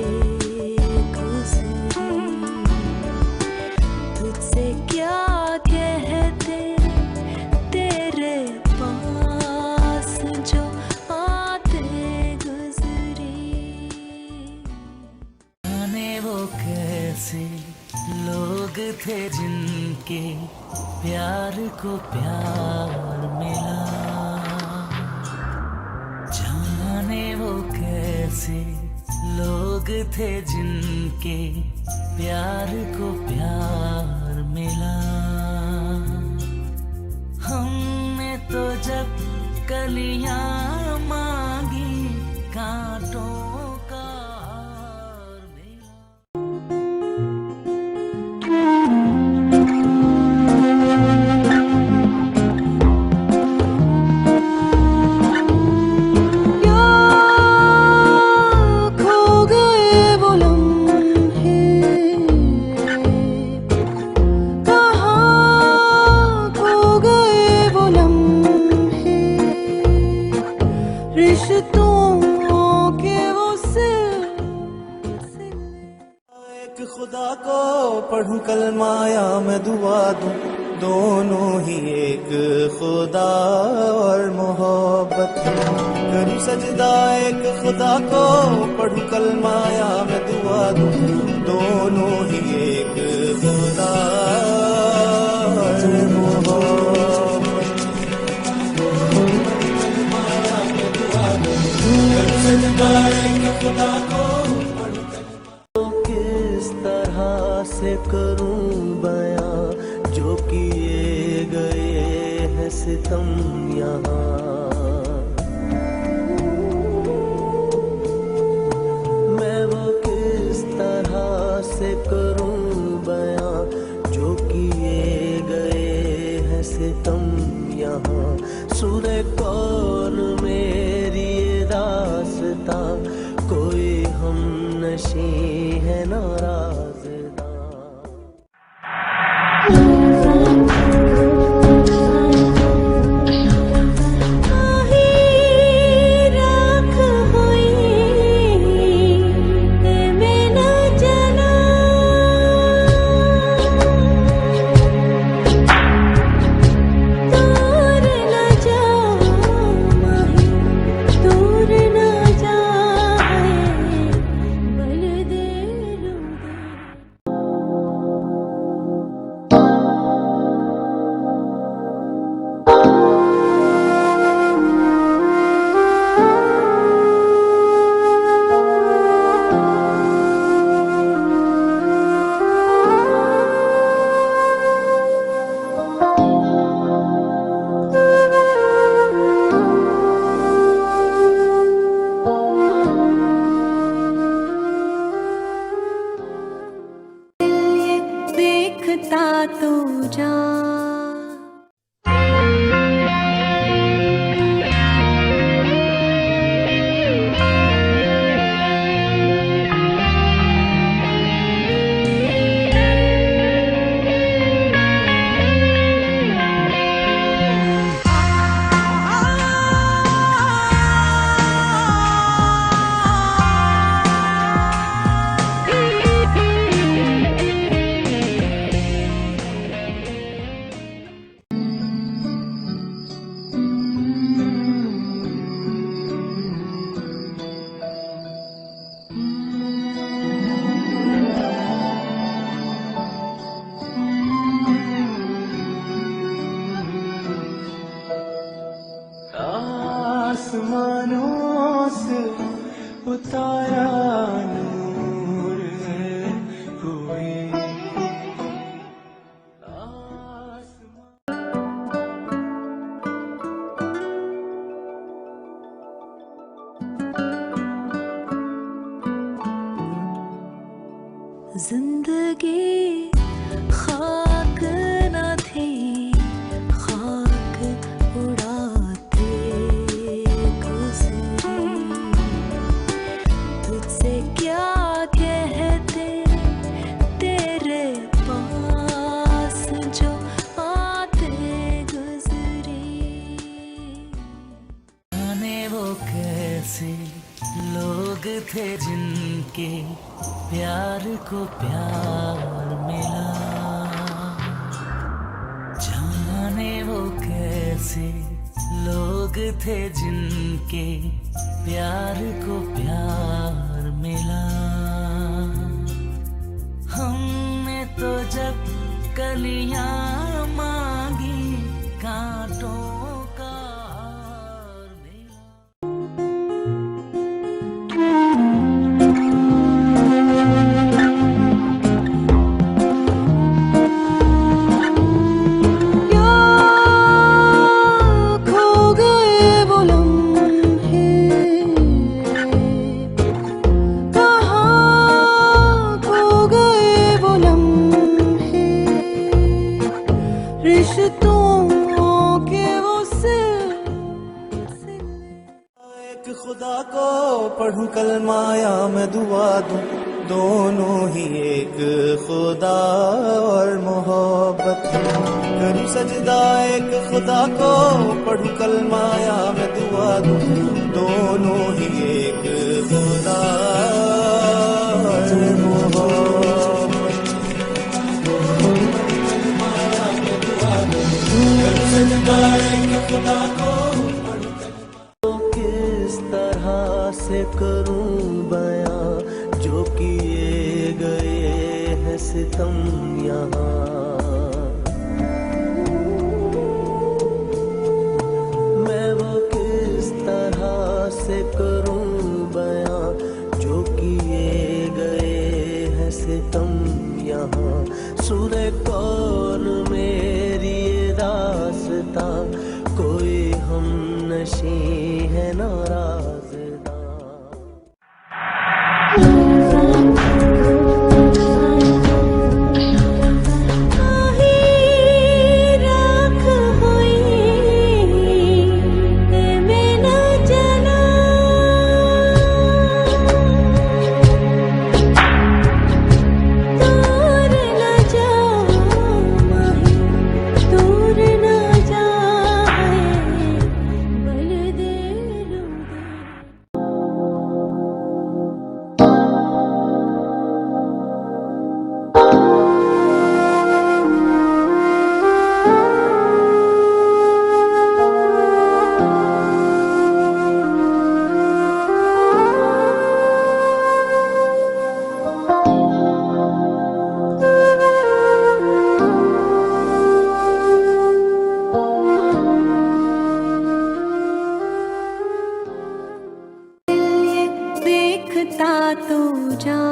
थे जिनके प्यार को प्यार मिला, जाने वो कैसे लोग थे जिनके प्यार को प्यार मिला। हमने तो जब कलियां मांगी कांटों का हार मिला। खो गए वो लम्हे, कहाँ खो गए वो लम्हे, रिश्तों के वो सिलसिले। एक खुदा को पढ़ूं कलमाया मैं दुआ दूं, दोनों ही एक खुदा और मोहब्बत करूं सजदा। एक खुदा को पढ़ूं कलमाया मैं दुआ दूं, दोनों ही एक खुदा और मोहब्बत करूं सजदा। एक खुदा को किस तरह से करूं बयां जो किए गए हैं सितम यहाँ। मैं वो किस तरह से करूं बयां जो किए गए हैं सितम यहाँ। सूरे कौन मेरी दास्तां कोई हम नशी है नाराज़दा। राख हुई में न जना, दूर न जा माही, दूर न जा बल दे लूंगी। देखता तो जा आसमानों से उतारा नूर है कोई। जिंदगी खाक न थी, खाक उड़ाते गुजरी। तुझसे क्या कहते तेरे पास जो आते गुजरी। जाने वो कैसे लोग थे जिनके प्यार को प्यार मिला, जाने वो कैसे लोग थे जिनके प्यार को प्यार मिला। हमने तो जब पढ़ूं कलमा या मैं दुआ दूं, दोनों ही एक खुदा और मोहब्बत। करूं सजदा एक खुदा को, पढ़ूं कलमा या मैं दुआ दूं, दोनों ही एक खुदा और मोहब्बत। करूं सजदा एक खुदा को, किस तरह से करूं बयां जो किए गए हैं सितम यहाँ। मैं वो किस तरह से करूं बयां जो किए गए हैं सितम यहाँ। सूरे कौन मेरी दास्तां, कोई हम नशी है नाराज़दा। देखता तो जा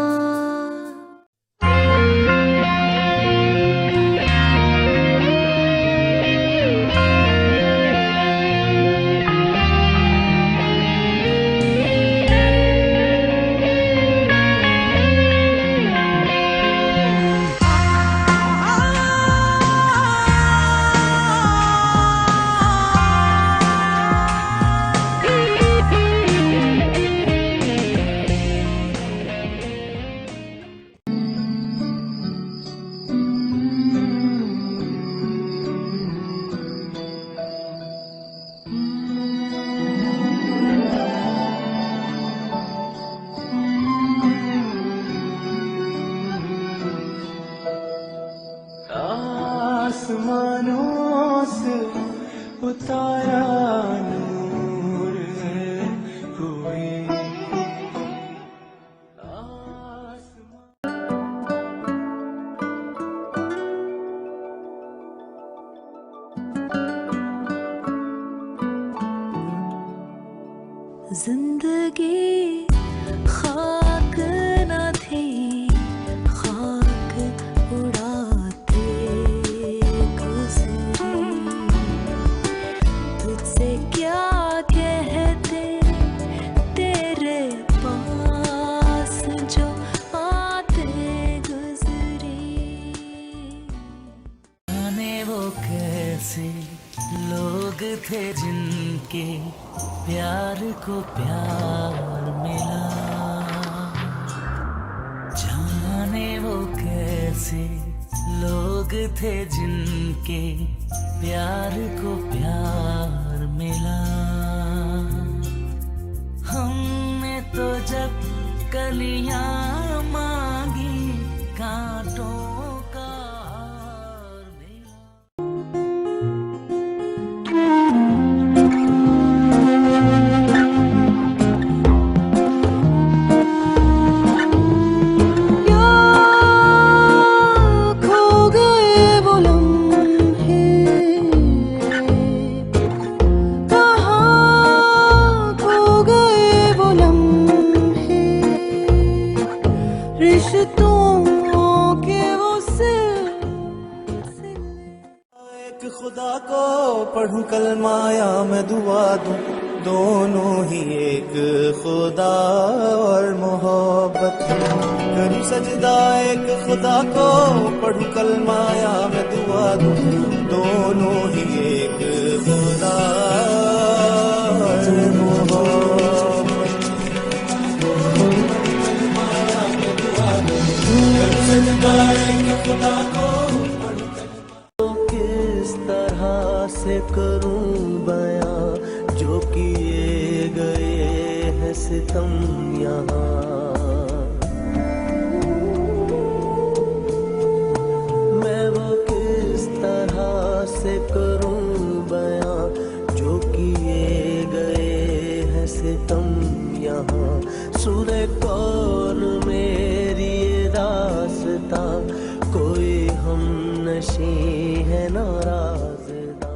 आसमानों से उतारा नूर है कोई। जिंदगी खाक न थी, खाक उड़ाते गुजरी। तुझसे क्या कहते तेरे पास जो आते गुजरी। जाने वो कैसे लोग थे जिनके प्यार को प्यार मिला। जाने वो कैसे लोग थे जिनके प्यार को प्यार मिला। हमने तो जब कलियां मांगी, कांटों का हार मिला। खुदा को पढ़ूं कलमा या मैं दुआ दूं, दोनों ही एक खुदा और मोहब्बत। करूं सजदा एक खुदा को, पढ़ूं कलमा या मैं दुआ दूं, दोनों ही एक खुदा और मोहब्बत। किस तरह से करूं बयां जो किए गए हैं सितम यहाँ। मैं वो किस तरह से करूं बयां जो किए गए हैं सितम यहाँ। सुने कौन मेरी दास्तां, कोई हम नशी है नाराज़दा।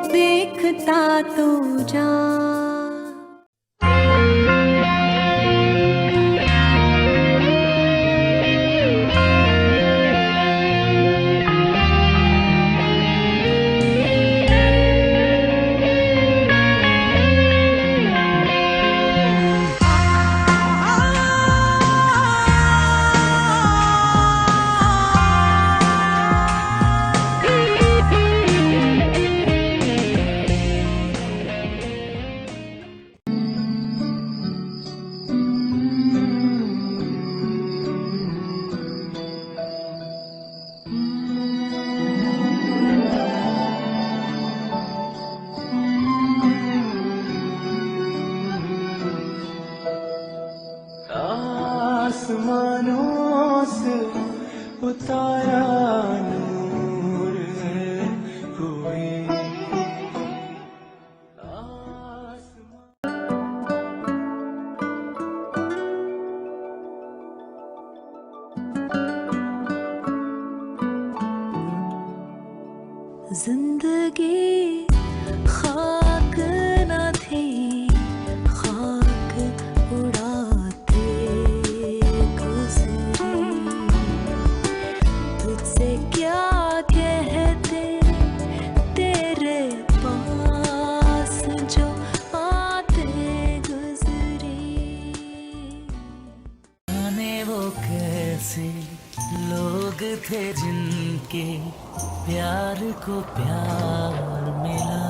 देखता तो जा। आसमानों से उतारा नूर है कोई। जिंदगी खाक न थी, खाक उड़ाते गुजरी। तुझसे क्या कहते तेरे पास जो आते गुजरी। जाने वो कैसे लोग थे जिनके प्यार को प्यार मिला।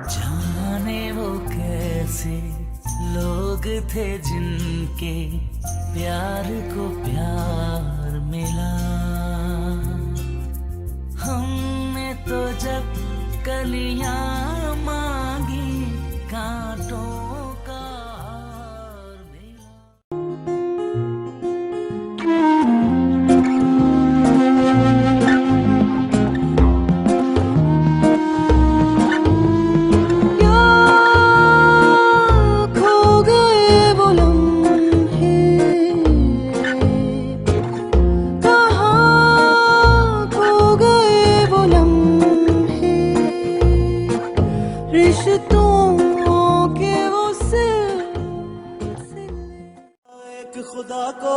जाने वो कैसे लोग थे जिनके प्यार को प्यार मिला। हमने तो जब कलियां मांगी कांटों का हार मिला। खुदा को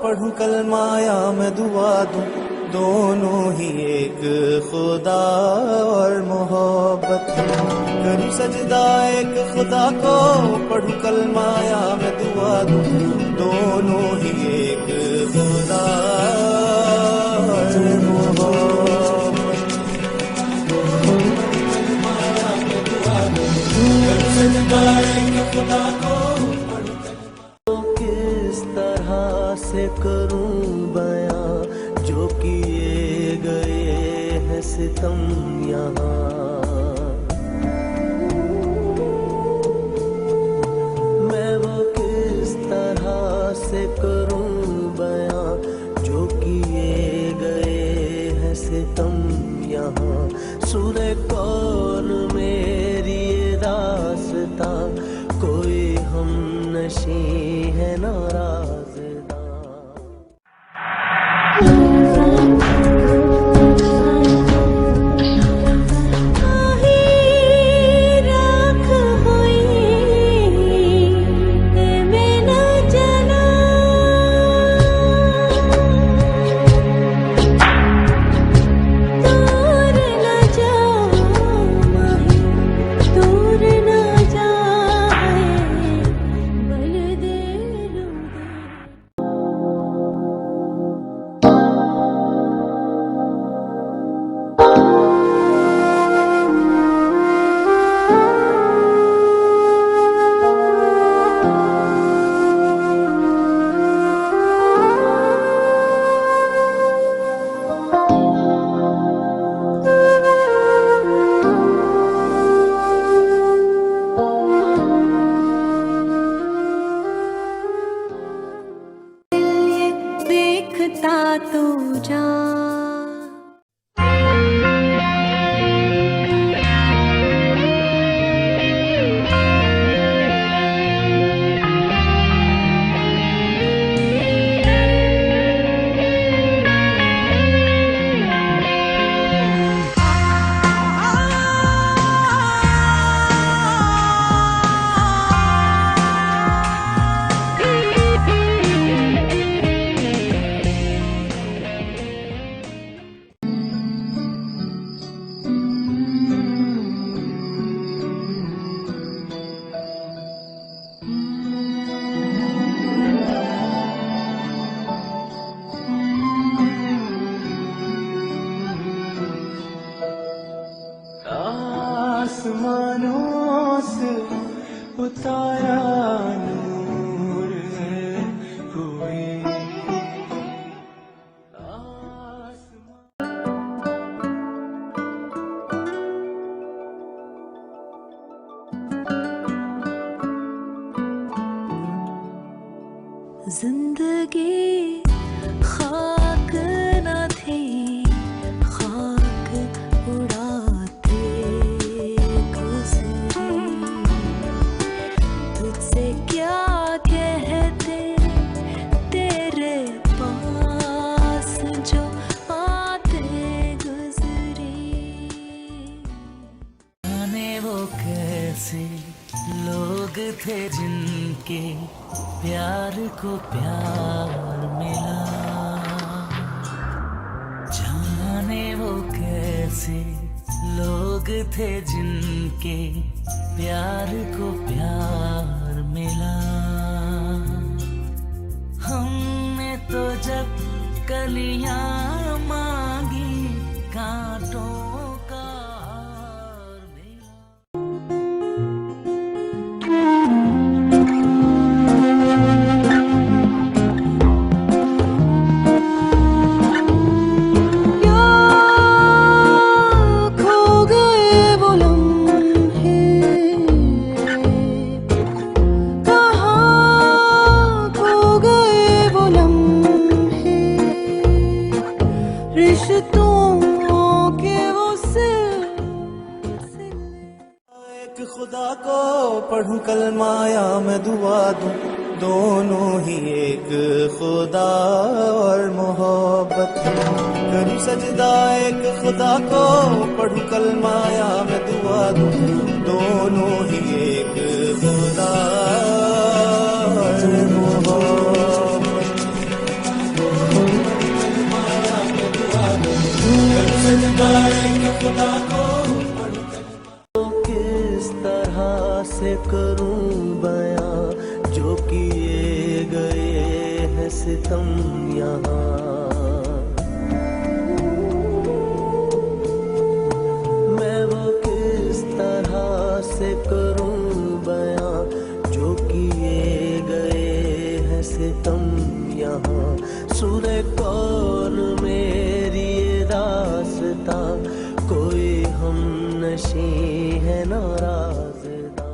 पढ़ूं कलमाया मैं दुआ दूं, दोनों ही एक खुदा और मोहब्बत। करूं सजदा एक खुदा को पढ़ूं कलमाया मैं दुआ दूं, दोनों ही एक खुदा और मोहब्बत। करूं सजदा एक खुदा को से करूं बयां जो किए गए हैं सितम यहाँ। नशी है नाराज़दा। देखता तो जा आसमानों से उतारा नूर हुए जिंदगी खाक न थी, खाक उड़ाते गुजरी। तुझसे क्या कहते तेरे पास जो आते गुजरी। जाने वो कैसे लोग थे जिनके प्यार को प्यार मिला। जाने वो कैसे लोग थे जिनके प्यार को प्यार मिला। हमने तो जब कलियां मांगी कांटों का हार मिला। एक खुदा को पढ़ूं कलमाया मैं दुआ दूं, दोनों ही एक खुदा और मोहब्बत करूं सजदा। एक खुदा को पढ़ूं कलमाया मैं दुआ दूं, दोनों ही एक खुदा और मोहब्बत करूं सजदा। एक खुदा को किस तरह से करूं बयां जो किए गए हैं सितम यहाँ। मैं वो किस तरह से करूं बयां जो किए गए हैं सितम यहाँ। सूरे कौन मेरी रास्ता कोई हम नशी है नाराज़दा।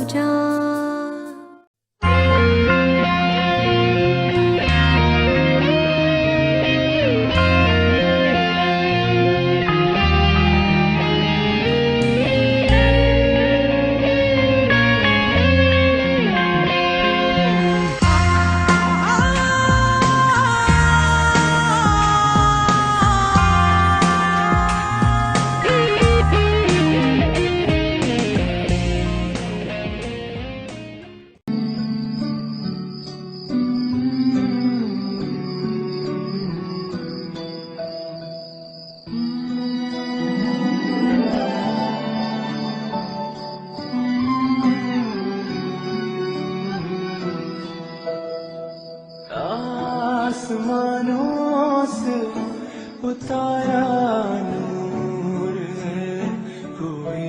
जा। आसमानों से उतारा नूर है कोई।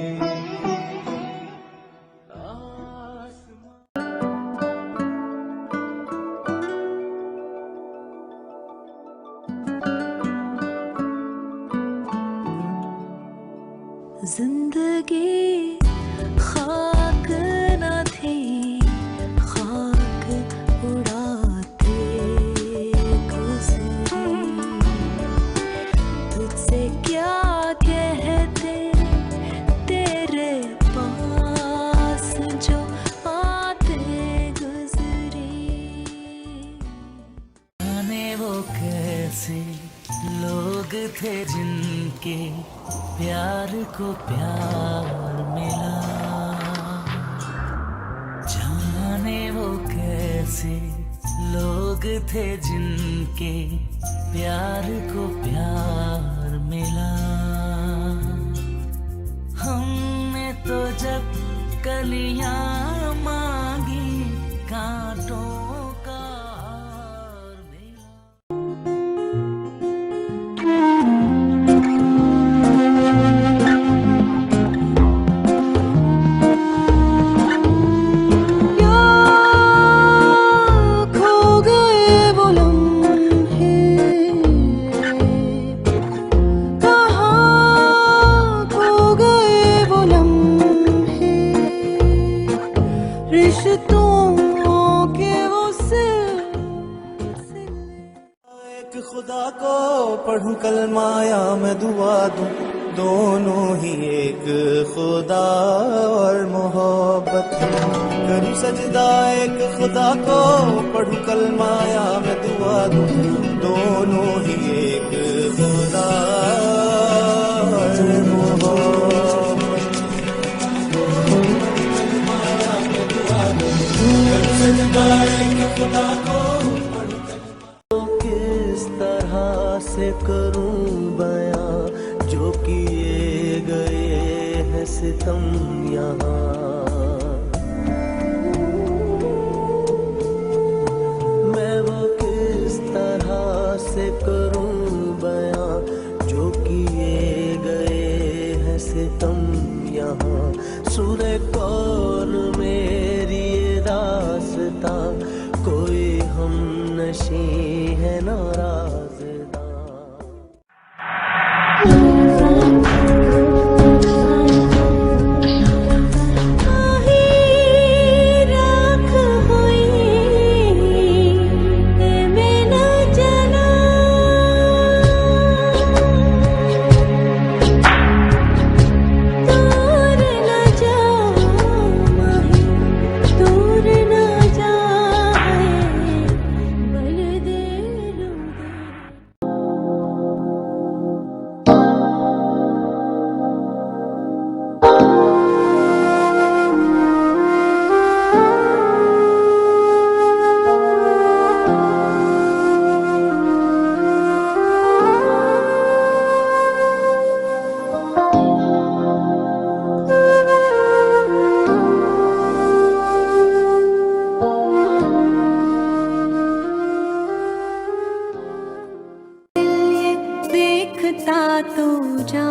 जिंदगी खाक न थी, खाक उड़ाते गुजरी। तुझसे क्या कहते तेरे पास जो आते गुजरी। जाने वो कैसे लोग थे जिनके प्यार को प्यार मिला। जाने वो कैसे लोग थे जिनके प्यार को प्यार मिला। हमने तो जब कलियां मांगी कांटों का हार मिला। एक खुदा को पढ़ूं कलमाया मैं दुआ दूं, दोनों ही एक खुदा और मोहब्बत करूं सजदा। एक खुदा को पढ़ूं कलमाया मैं दुआ दूं, दोनों ही एक खुदा और मोहब्बत करूं सजदा। एक खुदा को किस तरह से करूं बयां जो किए गए हैं सितम यहाँ। मैं वो किस तरह से करूं बयां जो किए गए हैं सितम यहाँ। सूरे कौन मेरी दास्तां कोई हम नशी है नाराज़दा। देखता तो जा।